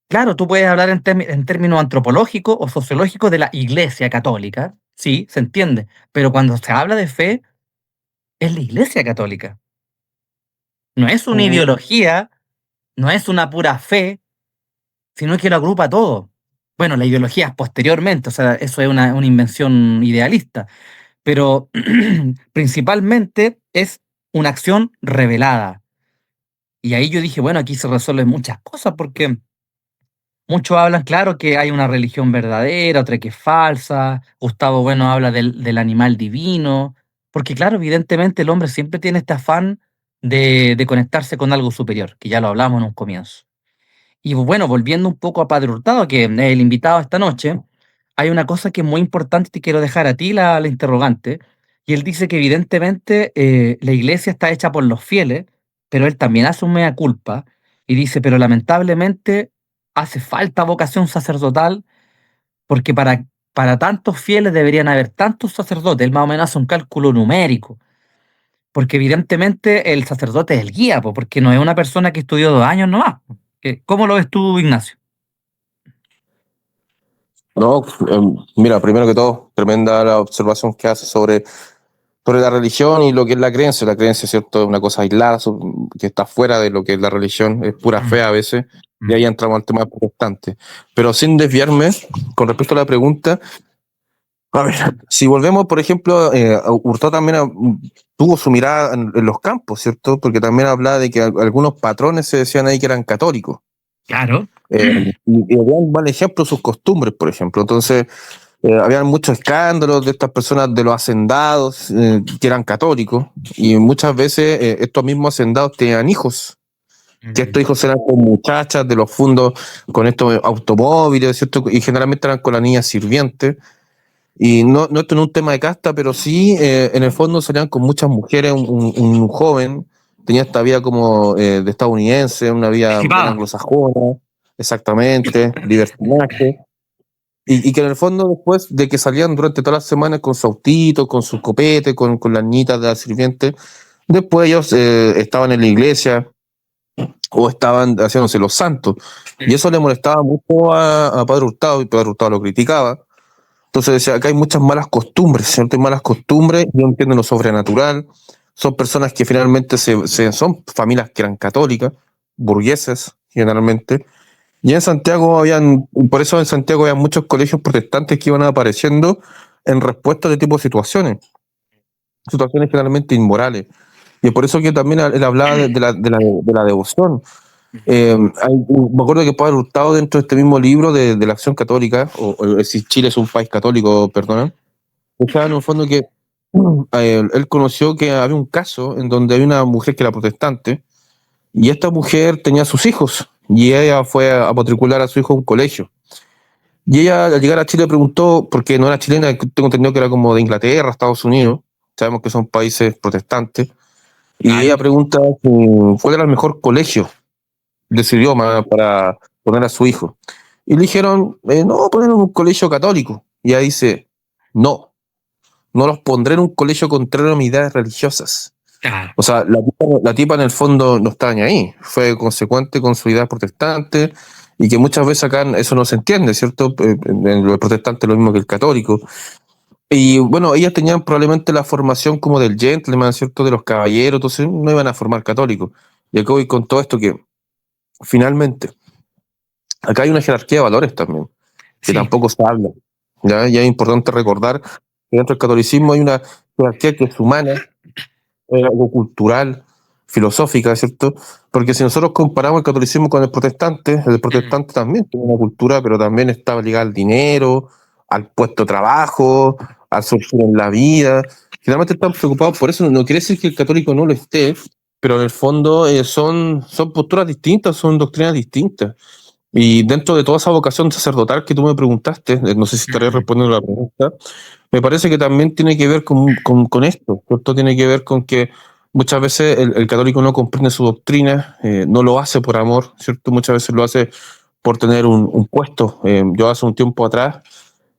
claro, tú puedes hablar en términos antropológicos o sociológicos de la Iglesia Católica, sí, se entiende, pero cuando se habla de fe, es la Iglesia Católica. No es una ideología, no es una pura fe, sino que lo agrupa todo. Bueno, la ideología es posteriormente, o sea, eso es una invención idealista, pero principalmente es una acción revelada. Y ahí yo dije, bueno, aquí se resuelven muchas cosas porque muchos hablan, claro, que hay una religión verdadera, otra que es falsa. Gustavo Bueno habla del animal divino, porque claro, evidentemente el hombre siempre tiene este afán de conectarse con algo superior, que ya lo hablamos en un comienzo. Y bueno, volviendo un poco a Padre Hurtado, que es el invitado esta noche, hay una cosa que es muy importante y te quiero dejar a ti la interrogante. Y él dice que evidentemente la iglesia está hecha por los fieles, pero él también hace un mea culpa y dice, pero lamentablemente hace falta vocación sacerdotal porque para tantos fieles deberían haber tantos sacerdotes. Él más o menos hace un cálculo numérico, porque evidentemente el sacerdote es el guía, po, porque no es una persona que estudió 2 años nomás. ¿Cómo lo ves tú, Ignacio? No, mira, primero que todo, tremenda la observación que hace sobre la religión y lo que es la creencia. La creencia, ¿cierto? Es una cosa aislada, que está fuera de lo que es la religión, es pura fe a veces, y ahí entramos al tema protestante. Pero sin desviarme, con respecto a la pregunta, a ver, si volvemos, por ejemplo, Hurtado también tuvo su mirada en los campos, ¿cierto? Porque también hablaba de que algunos patrones se decían ahí que eran católicos. Claro. Y habían mal ejemplo sus costumbres, por ejemplo. Entonces, habían muchos escándalos de estas personas, de los hacendados, que eran católicos, y muchas veces estos mismos hacendados tenían hijos, que estos hijos eran con muchachas de los fondos, con estos automóviles, ¿cierto? Y generalmente eran con la niña sirviente. Y no esto no es un tema de casta, pero sí, en el fondo salían con muchas mujeres, un joven tenía esta vida como de estadounidense, una vida bien Estipada. anglosajona, exactamente, libertinaje. Y que en el fondo, después de que salían durante todas las semanas con su autito, con su copete, con las niñitas de la sirviente, después ellos estaban en la iglesia o estaban haciéndose los santos. Y eso le molestaba mucho a Padre Hurtado, y Padre Hurtado lo criticaba. Entonces decía, acá hay muchas malas costumbres, ¿cierto? Hay malas costumbres, no entienden lo sobrenatural. Son personas que finalmente son familias que eran católicas, burgueses generalmente, y en Santiago por eso en Santiago había muchos colegios protestantes que iban apareciendo en respuesta a este tipo de situaciones generalmente inmorales. Y es por eso que también él hablaba de la devoción. Me acuerdo que Pablo Hurtado, dentro de este mismo libro de la Acción Católica, o si Chile es un país católico, perdona, estaba en un fondo que él conoció que había un caso en donde había una mujer que era protestante, y esta mujer tenía sus hijos, y ella fue a matricular a su hijo a un colegio. Y ella al llegar a Chile preguntó, porque no era chilena, tengo entendido que era como de Inglaterra, Estados Unidos, sabemos que son países protestantes, y Claro. ella pregunta cuál era el mejor colegio de su idioma para poner a su hijo. Y le dijeron, no, poner en un colegio católico. Y ella dice, no, no los pondré en un colegio contrario a mis ideas religiosas. Claro. O sea, la tipa en el fondo no estaba ni ahí, fue consecuente con su idea protestante, y que muchas veces acá eso no se entiende, ¿cierto? El protestante es lo mismo que el católico. Y bueno, ellas tenían probablemente la formación como del gentleman, ¿cierto? De los caballeros, entonces no iban a formar católicos. Y acá voy con todo esto que finalmente, acá hay una jerarquía de valores también, que Sí. tampoco se habla, ¿ya? Y es importante recordar que dentro del catolicismo hay una jerarquía que es humana, algo cultural, filosófica, ¿cierto? Porque si nosotros comparamos el catolicismo con el protestante también tiene una cultura, pero también está ligado al dinero, al puesto de trabajo, al surgir en la vida. Generalmente están preocupados por eso. No quiere decir que el católico no lo esté, pero en el fondo son posturas distintas, son doctrinas distintas. Y dentro de toda esa vocación sacerdotal que tú me preguntaste, no sé si estaré respondiendo la pregunta, me parece que también tiene que ver con esto, ¿cierto? Tiene que ver con que muchas veces el católico no comprende su doctrina, no lo hace por amor, ¿cierto? Muchas veces lo hace por tener un puesto. Yo hace un tiempo atrás,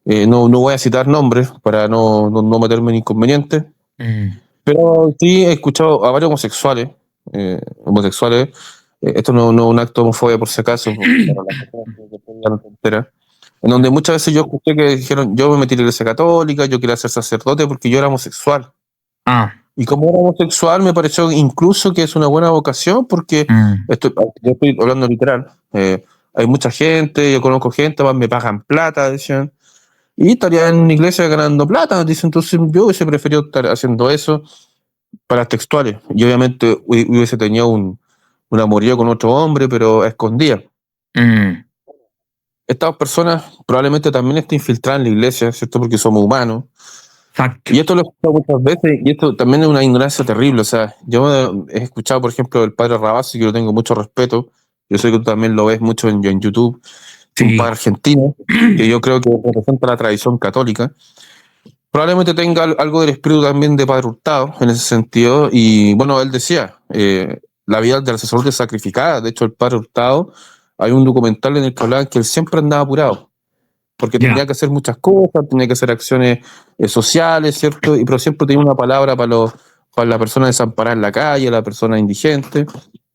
no voy a citar nombres para no meterme en inconvenientes, Mm. pero sí he escuchado a varios homosexuales, esto no es un acto de homofobia por si acaso, para las personas que tengan entera, en donde muchas veces yo escuché que dijeron, yo me metí en la iglesia católica, yo quería ser sacerdote porque yo era homosexual. Ah. Y como era homosexual, me pareció incluso que es una buena vocación, porque Mm, yo estoy hablando literal. Hay mucha gente, yo conozco gente, más me pagan plata, decían, y estaría en una iglesia ganando plata, dicen. Entonces yo hubiese preferido estar haciendo eso para las textuales. Y obviamente hubiese tenido un amorío con otro hombre, pero a escondidas. mm, Estas personas probablemente también estén infiltradas en la iglesia, ¿cierto? Porque somos humanos. exacto. Y esto lo he escuchado muchas veces, y esto también es una ignorancia terrible. O sea, yo he escuchado, por ejemplo, el padre Rabasi, que yo tengo mucho respeto. Yo sé que tú también lo ves mucho en YouTube, un Sí. padre argentino, que yo creo que representa la tradición católica. Probablemente tenga algo del espíritu también de Padre Hurtado en ese sentido. Y bueno, él decía, la vida del sacerdote es sacrificada. De hecho, el Padre Hurtado, hay un documental en el que hablaba que él siempre andaba apurado, porque Ya. tenía que hacer muchas cosas, tenía que hacer acciones sociales, ¿cierto? Pero siempre tenía una palabra para la persona desamparada en la calle, la persona indigente.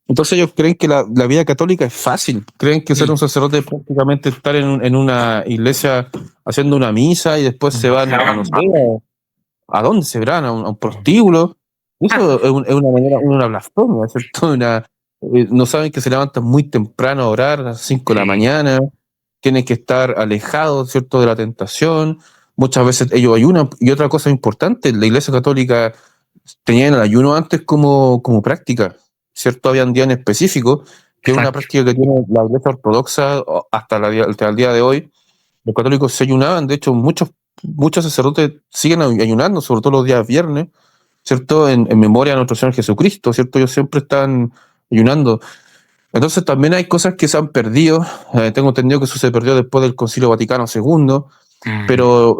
Entonces ellos creen que la vida católica es fácil, creen que ser un sacerdote es prácticamente estar en una iglesia haciendo una misa y después se van a, no sé, ¿a dónde se verán? A un prostíbulo. Eso es una manera, una blasfemia, ¿cierto? No saben que se levantan muy temprano a orar, a las 5 de la Sí. mañana, tienen que estar alejados, ¿cierto?, de la tentación. Muchas veces ellos ayunan. Y otra cosa importante, la Iglesia Católica tenía el ayuno antes como práctica, ¿cierto? Habían días en específico, que es una Exacto. práctica que tiene la Iglesia Ortodoxa hasta el día de hoy. Los católicos se ayunaban, de hecho, muchos sacerdotes siguen ayunando, sobre todo los días viernes, ¿cierto? En memoria de nuestro Señor Jesucristo, ¿cierto? Ellos siempre están ayunando. Entonces también hay cosas que se han perdido. Tengo entendido que eso se perdió después del Concilio Vaticano II, Mm, pero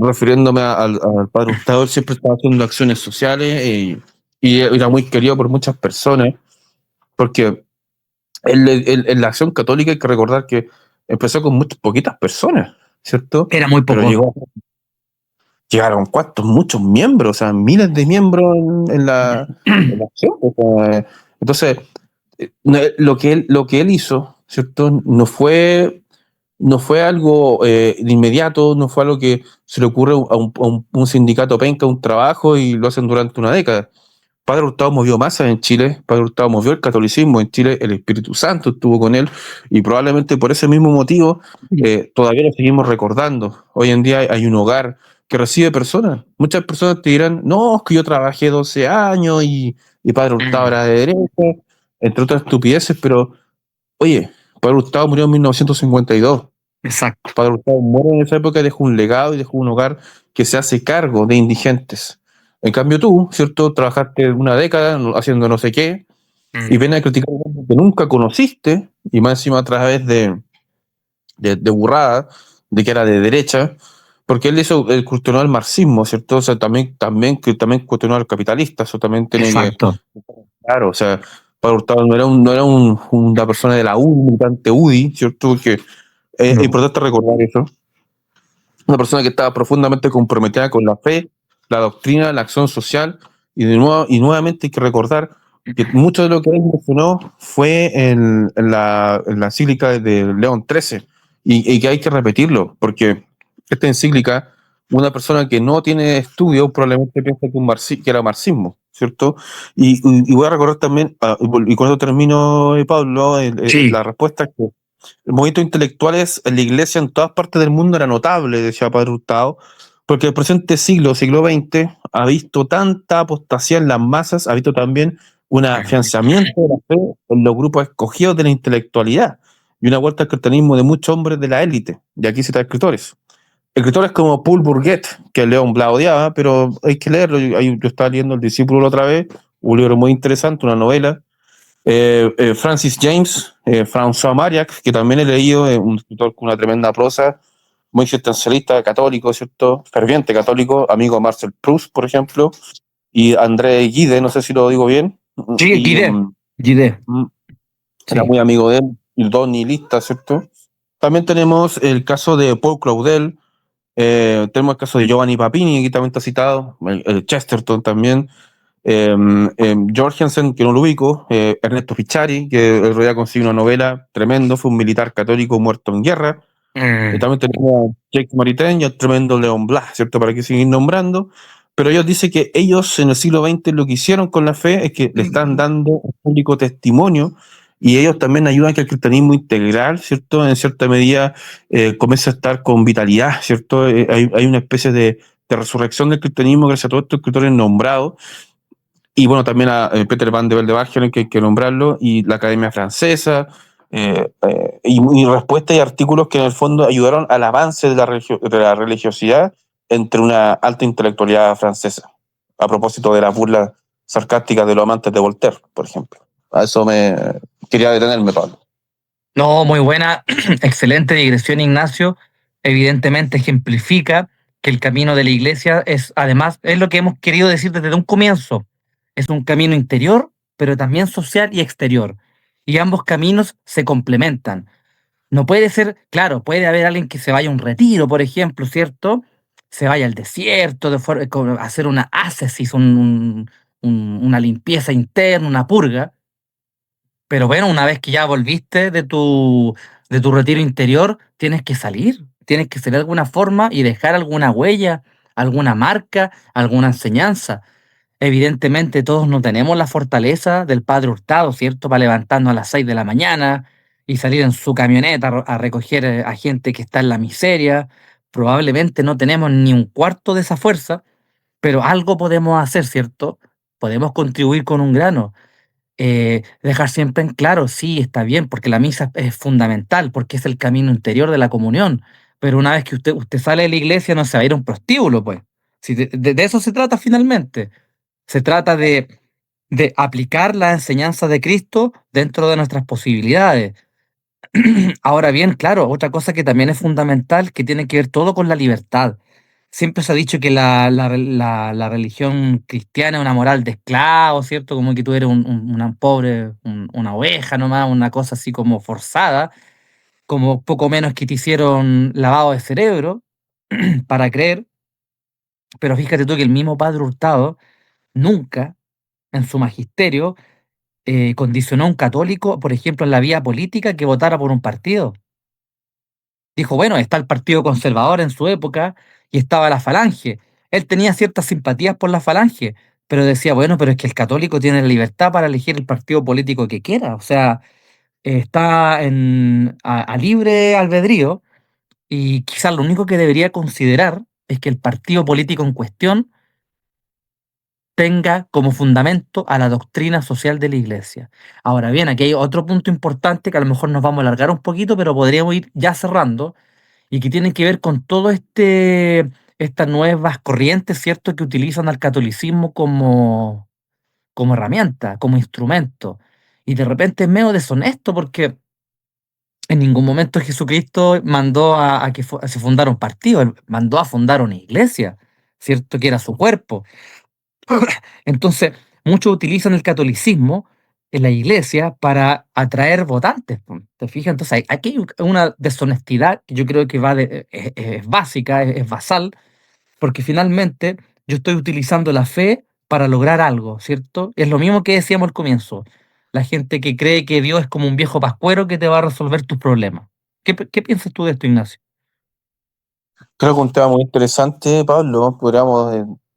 refiriéndome al Padre Hurtado, él siempre estaba haciendo acciones sociales y era muy querido por muchas personas, porque en la acción católica hay que recordar que empezó con muy poquitas personas, ¿cierto? Era muy Pero poco. llegaron cuantos, muchos miembros, o sea, miles de miembros en la acción. O sea, entonces, lo que él hizo, ¿cierto? No fue algo de inmediato, no fue algo que se le ocurre a un sindicato penca, un trabajo y lo hacen durante una década. Padre Hurtado movió masas en Chile, Padre Hurtado movió el catolicismo en Chile, el Espíritu Santo estuvo con él y probablemente por ese mismo motivo todavía lo seguimos recordando. Hoy en día hay un hogar que recibe personas. Muchas personas te dirán, no, es que yo trabajé 12 años y Padre Hurtado Mm, era de derecha, entre otras estupideces, pero oye, Padre Hurtado murió en 1952. exacto. Padre Hurtado muere en esa época y dejó un legado y dejó un hogar que se hace cargo de indigentes. En cambio tú, ¿cierto? Trabajaste una década haciendo no sé qué y Mm, ven a criticar a alguien que nunca conociste y más encima a través de burrada, de que era de derecha, porque él cuestionó el marxismo, ¿cierto? O sea, que también cuestionó al capitalista, eso también tiene que, exacto. claro, o sea, Pablo Hurtado no era una persona de la UDI, un militante UDI, ¿cierto? Porque es No. importante recordar eso. Una persona que estaba profundamente comprometida con la fe, la doctrina, la acción social, y nuevamente hay que recordar que mucho de lo que él mencionó fue en la encíclica de León XIII, y que hay que repetirlo, porque esta encíclica, una persona que no tiene estudio probablemente piensa que era marxismo, ¿cierto? Y voy a recordar también, y con eso termino, Pablo, Sí. la respuesta que el movimiento intelectuales en la iglesia en todas partes del mundo era notable, decía Padre Hurtado, porque el presente siglo XX, ha visto tanta apostasía en las masas, ha visto también un afianzamiento de la fe en los grupos escogidos de la intelectualidad y una vuelta al cristianismo de muchos hombres de la élite. Y aquí cita escritores. Escritores como Paul Bourget, que León Blas odiaba, pero hay que leerlo. Yo estaba leyendo El discípulo la otra vez, un libro muy interesante, una novela. Francis James, François Mariac, que también he leído, un escritor con una tremenda prosa, muy existencialista, católico, ¿cierto? Ferviente católico, amigo de Marcel Proust, por ejemplo, y André Gide, no sé si lo digo bien, Sí, y Guide. Guide. mm, era Sí. muy amigo de él, y dos nihilistas, ¿cierto? También tenemos el caso de Paul Claudel, tenemos el caso de Giovanni Papini, que también está citado, el Chesterton también, Jorgensen, que no lo ubico, Ernesto Pichari, que el otro día consiguió una novela tremendo, fue un militar católico muerto en guerra. Mm, También tenemos a Jacques Maritain y al tremendo León Blas, ¿cierto? Para que seguir nombrando. pero ellos dicen que ellos en el siglo XX lo que hicieron con la fe es que le están dando un público testimonio y ellos también ayudan a que el cristianismo integral, ¿cierto? En cierta medida comience a estar con vitalidad, ¿cierto? Hay una especie de resurrección del cristianismo gracias a todos estos escritores nombrados y bueno, también a Peter Van de Bellevue, que hay que nombrarlo, y la Academia Francesa, y respuestas y artículos que en el fondo ayudaron al avance de de la religiosidad entre una alta intelectualidad francesa, a propósito de las burlas sarcásticas de los amantes de Voltaire, por ejemplo. A eso me quería detenerme, Pablo. No, muy buena, excelente digresión, Ignacio. Evidentemente ejemplifica que el camino de la iglesia es, además, es lo que hemos querido decir desde un comienzo. Es un camino interior, pero también social y exterior. Y ambos caminos se complementan. No puede ser, claro, puede haber alguien que se vaya a un retiro, por ejemplo, ¿cierto? Se vaya al desierto, hacer una ascesis, una limpieza interna, una purga. Pero bueno, una vez que ya volviste de tu retiro interior, tienes que salir de alguna forma y dejar alguna huella, alguna marca, alguna enseñanza. Evidentemente todos no tenemos la fortaleza del Padre Hurtado, ¿cierto? Para levantarnos a las 6 de la mañana y salir en su camioneta a recoger a gente que está en la miseria. Probablemente no tenemos ni un cuarto de esa fuerza, pero algo podemos hacer, ¿cierto? Podemos contribuir con un grano. Dejar siempre en claro, sí, está bien, porque la misa es fundamental, porque es el camino interior de la comunión. Pero una vez que usted sale de la iglesia, no se va a ir a un prostíbulo, pues. Si de eso se trata finalmente. Se trata de aplicar la enseñanza de Cristo dentro de nuestras posibilidades. Ahora bien, claro, otra cosa que también es fundamental, que tiene que ver todo con la libertad. Siempre se ha dicho que la religión cristiana es una moral de esclavo, ¿cierto? Como que tú eres una pobre, una oveja nomás, una cosa así como forzada, como poco menos que te hicieron lavado de cerebro para creer. Pero fíjate tú que el mismo Padre Hurtado nunca en su magisterio condicionó a un católico, por ejemplo, en la vía política, que votara por un partido. Dijo, bueno, está el Partido Conservador en su época y estaba la Falange. Él tenía ciertas simpatías por la Falange, pero decía, bueno, pero es que el católico tiene la libertad para elegir el partido político que quiera. O sea, está a libre albedrío y quizás lo único que debería considerar es que el partido político en cuestión tenga como fundamento a la doctrina social de la Iglesia. Ahora bien, aquí hay otro punto importante que a lo mejor nos vamos a alargar un poquito, pero podríamos ir ya cerrando y que tienen que ver con todo estas nuevas corrientes, ¿cierto?, que utilizan al catolicismo como herramienta, como instrumento. Y de repente es medio deshonesto porque en ningún momento Jesucristo mandó a que se fundara un partido, él mandó a fundar una iglesia, ¿cierto?, que era su cuerpo. Entonces, muchos utilizan el catolicismo en la iglesia para atraer votantes, po, ¿te fijas? Entonces, aquí hay una deshonestidad que yo creo que es básica, es basal, porque finalmente yo estoy utilizando la fe para lograr algo, ¿cierto? Es lo mismo que decíamos al comienzo. La gente que cree que Dios es como un viejo pascuero que te va a resolver tus problemas. ¿Qué piensas tú de esto, Ignacio? Creo que un tema muy interesante, Pablo. Podríamos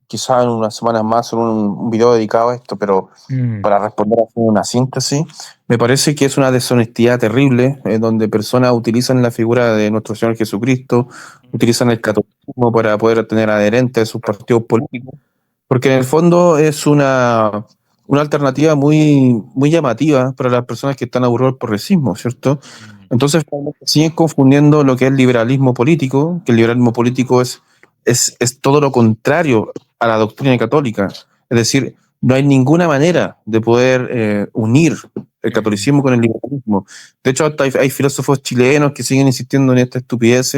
quizás en unas semanas más hacer un video dedicado a esto, pero Mm, para responder así una síntesis, me parece que es una deshonestidad terrible, donde personas utilizan la figura de nuestro Señor Jesucristo, utilizan el catolicismo para poder tener adherentes a sus partidos políticos, porque en el fondo es una alternativa muy llamativa para las personas que están aburridas por el progresismo, ¿cierto? mm, Entonces siguen confundiendo lo que es liberalismo político, que el liberalismo político es todo lo contrario a la doctrina católica. Es decir, no hay ninguna manera de poder unir el mm, catolicismo con el liberalismo. De hecho, hasta hay filósofos chilenos que siguen insistiendo en esta estupidez,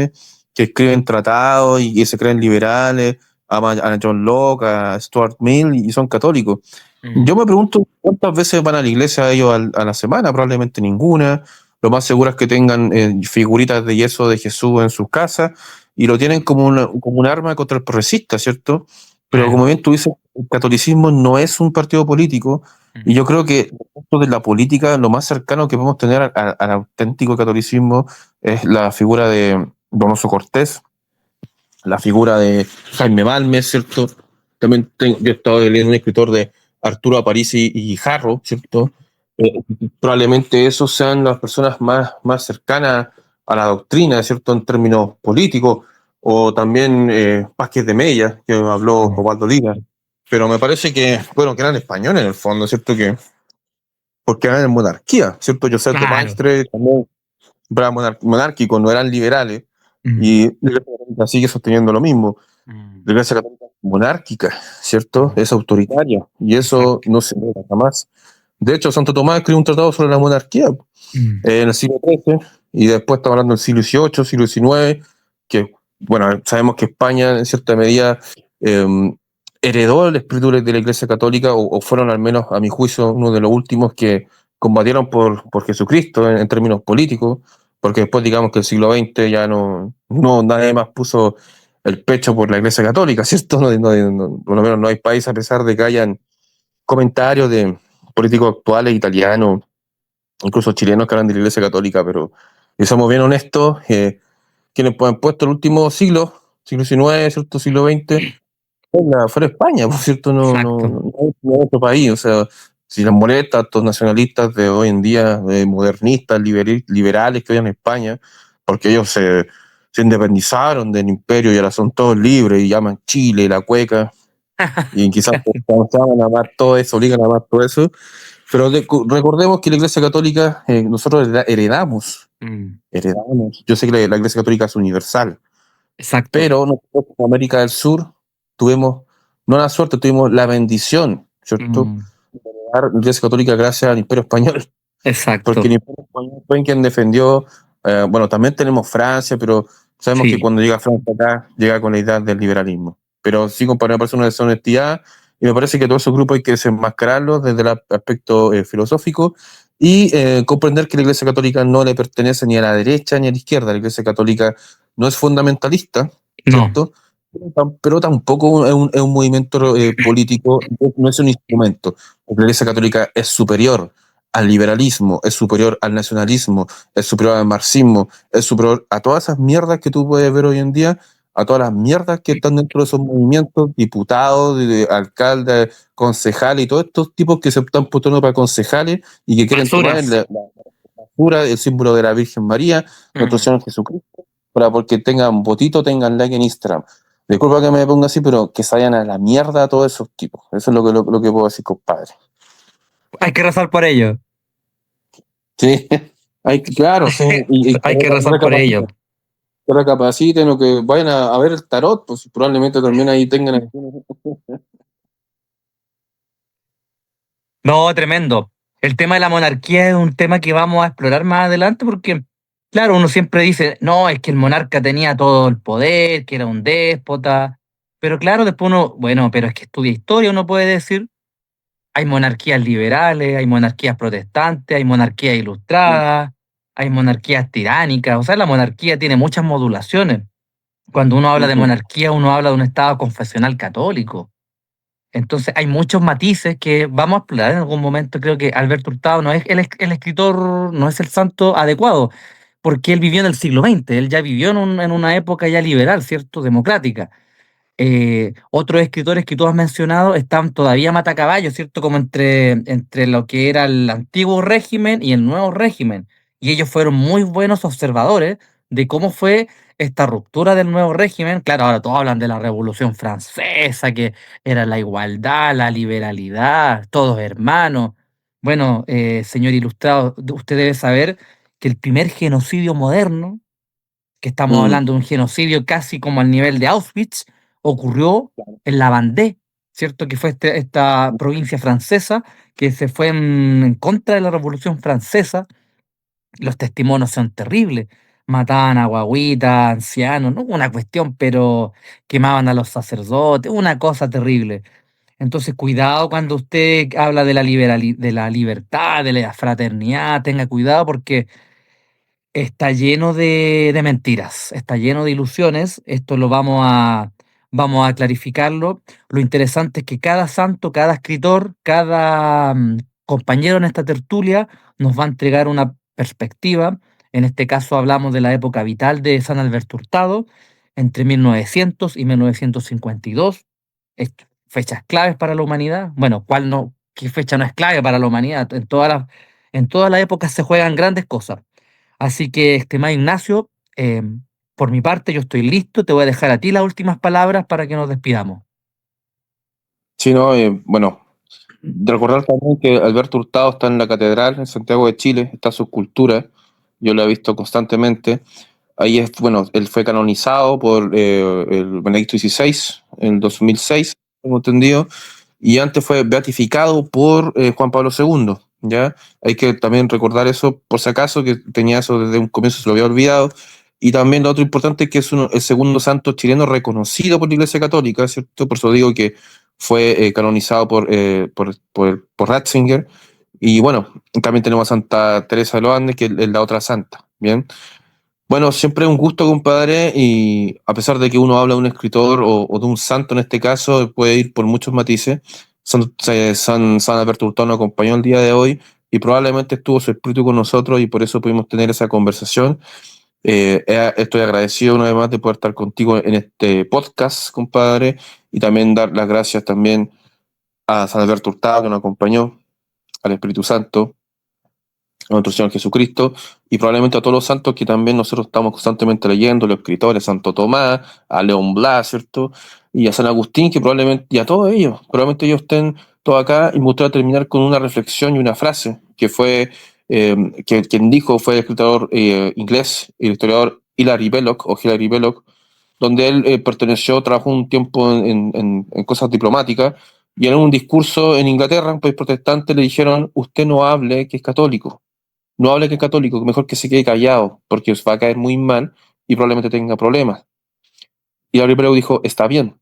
que escriben tratados y se creen liberales, a John Locke, a Stuart Mill, y son católicos. mm. Yo me pregunto cuántas veces van a la iglesia ellos a la semana, probablemente ninguna. Lo más seguro es que tengan figuritas de yeso de Jesús en sus casas y lo tienen como un arma contra el progresista, ¿cierto? Pero como Claro. bien tú dices, el catolicismo no es un partido político y Mm, yo creo que dentro de la política lo más cercano que podemos tener al auténtico catolicismo es la figura de Donoso Cortés, la figura de Jaime Balmes, ¿cierto? yo he estado leyendo un escritor de Arturo Aparici y Jarro, ¿cierto? Eh, Probablemente esos sean las personas más cercanas a la doctrina, ¿cierto? En términos políticos, o también Vázquez de Mella, que habló Osvaldo Díaz. Pero me parece que, bueno, que eran españoles en el fondo, ¿cierto? Porque eran en monarquía, ¿cierto? Josep de Claro. Maistre también era monárquico, no eran liberales, Mm, y la Iglesia Católica sigue sosteniendo lo mismo. mm, La Iglesia Católica es monárquica, ¿cierto? mm, Es autoritaria, y eso exacto. no se nega jamás. De hecho, Santo Tomás escribió un tratado sobre la monarquía Mm, en el siglo XIII, y después estamos hablando del siglo XVIII, siglo XIX, que, bueno, sabemos que España en cierta medida eh, heredó el espíritu de la Iglesia Católica, o fueron al menos, a mi juicio, uno de los últimos que combatieron por Jesucristo en términos políticos, porque después digamos que el siglo XX ya no nadie más puso el pecho por la Iglesia Católica, ¿cierto? Por lo menos no hay país, a pesar de que hayan comentarios de políticos actuales italianos, incluso chilenos, que hablan de la Iglesia Católica, pero si somos bien honestos, quienes han puesto el último siglo XIX, ¿cierto? Siglo XX, fuera España, por cierto, exacto. no hay otro país. O sea, si les molesta a estos nacionalistas de hoy en día, modernistas, liberales que hoy en España, porque ellos se independizaron del imperio y ahora son todos libres y llaman Chile, la cueca, y quizás van a amar todo eso, obligan a amar todo eso. Pero recordemos que la Iglesia Católica, nosotros Mm, heredamos. Yo sé que la Iglesia Católica es universal, exacto. pero nosotros en América del Sur tuvimos, no la suerte, tuvimos la bendición, ¿cierto? Mm, De heredar la Iglesia Católica gracias al Imperio Español, porque el exacto. Imperio Español fue quien defendió, bueno, también tenemos Francia, pero sabemos que Sí. cuando llega Francia acá, llega con la idea del liberalismo. Pero sí, compadre, me parece una deshonestidad, y me parece que todos esos grupos hay que desenmascararlos desde el aspecto filosófico, y comprender que la Iglesia Católica no le pertenece ni a la derecha ni a la izquierda. La Iglesia Católica no es fundamentalista, No. ¿cierto? Pero tampoco es un movimiento político, no es un instrumento. La Iglesia Católica es superior al liberalismo, es superior al nacionalismo, es superior al marxismo, es superior a todas esas mierdas que tú puedes ver hoy en día, a todas las mierdas que están dentro de esos movimientos, diputados, alcaldes, concejales y todos estos tipos que se están postulando para concejales y que quieren tomar Basuras. la cura, el símbolo de la Virgen María, nuestro Mm. Señor Jesucristo, para porque tengan votito, tengan like en Instagram. Disculpa que me ponga así, pero que se vayan a la mierda a todos esos tipos. Eso es lo que puedo decir, compadre. Hay que rezar por ello. Sí, claro, sí, y Hay que rezar por ello. que recapaciten o que vayan a ver el tarot, pues probablemente también ahí tengan. No, tremendo. El tema de la monarquía es un tema que vamos a explorar más adelante porque, claro, uno siempre dice, no, es que el monarca tenía todo el poder, que era un déspota. Pero claro, después uno, bueno, pero es que estudia historia, uno puede decir, hay monarquías liberales, hay monarquías protestantes, hay monarquías ilustradas, hay monarquías tiránicas. O sea, la monarquía tiene muchas modulaciones. Cuando uno habla de Ujú, monarquía, uno habla de un estado confesional católico. Entonces hay muchos matices que vamos a explorar en algún momento. Creo que Alberto Hurtado no es el escritor, no es el santo adecuado, porque él vivió en el siglo XX, él ya vivió en una época ya liberal, ¿cierto? Democrática. Otros escritores que tú has mencionado están todavía matacaballos, ¿cierto? Como entre lo que era el antiguo régimen y el nuevo régimen. Y ellos fueron muy buenos observadores de cómo fue esta ruptura del nuevo régimen. Claro, ahora todos hablan de la Revolución Francesa, que era la igualdad, la liberalidad, todos hermanos. Bueno, señor ilustrado, usted debe saber que el primer genocidio moderno, que estamos mm, hablando de un genocidio casi como al nivel de Auschwitz, ocurrió en la Vendée, ¿cierto? Que fue esta provincia francesa que se fue en contra de la Revolución Francesa. Los testimonios son terribles. Mataban a guaguitas, ancianos, no una cuestión, pero quemaban a los sacerdotes, una cosa terrible. Entonces, cuidado cuando usted habla de de la libertad, de la fraternidad, tenga cuidado porque está lleno de mentiras, está lleno de ilusiones. Esto vamos a clarificarlo. Lo interesante es que cada santo, cada escritor, cada compañero en esta tertulia nos va a entregar una perspectiva. En este caso hablamos de la época vital de San Alberto Hurtado, entre 1900 y 1952. fechas claves para la humanidad. Bueno, ¿cuál no? ¿Qué fecha no es clave para la humanidad? En todas las épocas se juegan grandes cosas. Así que, estimado Ignacio, por mi parte yo estoy listo. Te voy a dejar a ti las últimas palabras para que nos despidamos. Sí, no, bueno, de recordar también que Alberto Hurtado está en la catedral en Santiago de Chile, está su escultura, yo lo he visto constantemente. Ahí es, bueno, él fue canonizado por el Benedicto XVI en 2006, tengo entendido, y antes fue beatificado por Juan Pablo II, ¿ya? Hay que también recordar eso, por si acaso, que tenía eso desde un comienzo, se lo había olvidado. Y también lo otro importante es que es el segundo santo chileno reconocido por la Iglesia Católica, ¿cierto? Por eso digo que fue canonizado por Ratzinger. Y bueno, también tenemos a Santa Teresa de los Andes, que es la otra santa, ¿bien? Bueno, siempre es un gusto, compadre, y a pesar de que uno habla de un escritor o de un santo en este caso, puede ir por muchos matices. San Alberto Hurtado nos acompañó el día de hoy y probablemente estuvo su espíritu con nosotros y por eso pudimos tener esa conversación. Estoy agradecido una vez más de poder estar contigo en este podcast, compadre, y también dar las gracias también a San Alberto Hurtado que nos acompañó, al Espíritu Santo, a nuestro Señor Jesucristo, y probablemente a todos los santos que también nosotros estamos constantemente leyendo, los escritores, Santo Tomás, a León Blas, ¿cierto? Y a San Agustín, que probablemente, y a todos ellos, probablemente ellos estén todos acá, y me gustaría terminar con una reflexión y una frase, que fue, que quien dijo fue el escritor inglés, el historiador Hilary Belloc, donde él perteneció, trabajó un tiempo en cosas diplomáticas, y en un discurso en Inglaterra, un país protestante, le dijeron, usted no hable que es católico, no hable que es católico, mejor que se quede callado, porque os va a caer muy mal y probablemente tenga problemas. Y Gabriel Pérez dijo, está bien.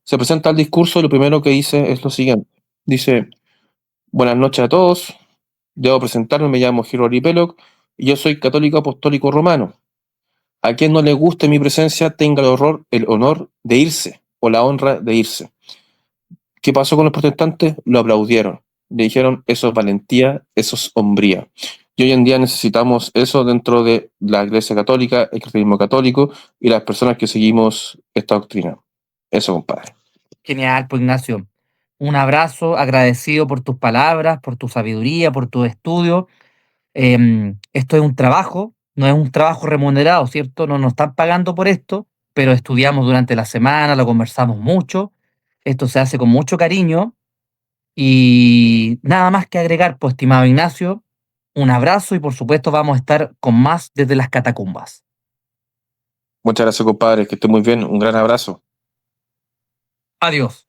Se presenta el discurso y lo primero que dice es lo siguiente. Dice, buenas noches a todos, debo presentarme, me llamo Hilary Belloc y yo soy católico apostólico romano. A quien no le guste mi presencia tenga el honor de irse o la honra de irse. ¿Qué pasó con los protestantes? Lo aplaudieron. Le dijeron, eso es valentía, eso es hombría. Y hoy en día necesitamos eso dentro de la Iglesia Católica, el cristianismo católico y las personas que seguimos esta doctrina. Eso, compadre. Genial, pues Ignacio. Un abrazo, agradecido por tus palabras, por tu sabiduría, por tu estudio. Esto es un trabajo, no es un trabajo remunerado, ¿cierto? No nos están pagando por esto, pero estudiamos durante la semana, lo conversamos mucho. Esto se hace con mucho cariño y nada más que agregar, pues, estimado Ignacio, un abrazo y por supuesto vamos a estar con más desde las catacumbas. Muchas gracias, compadre. Que esté muy bien. Un gran abrazo. Adiós.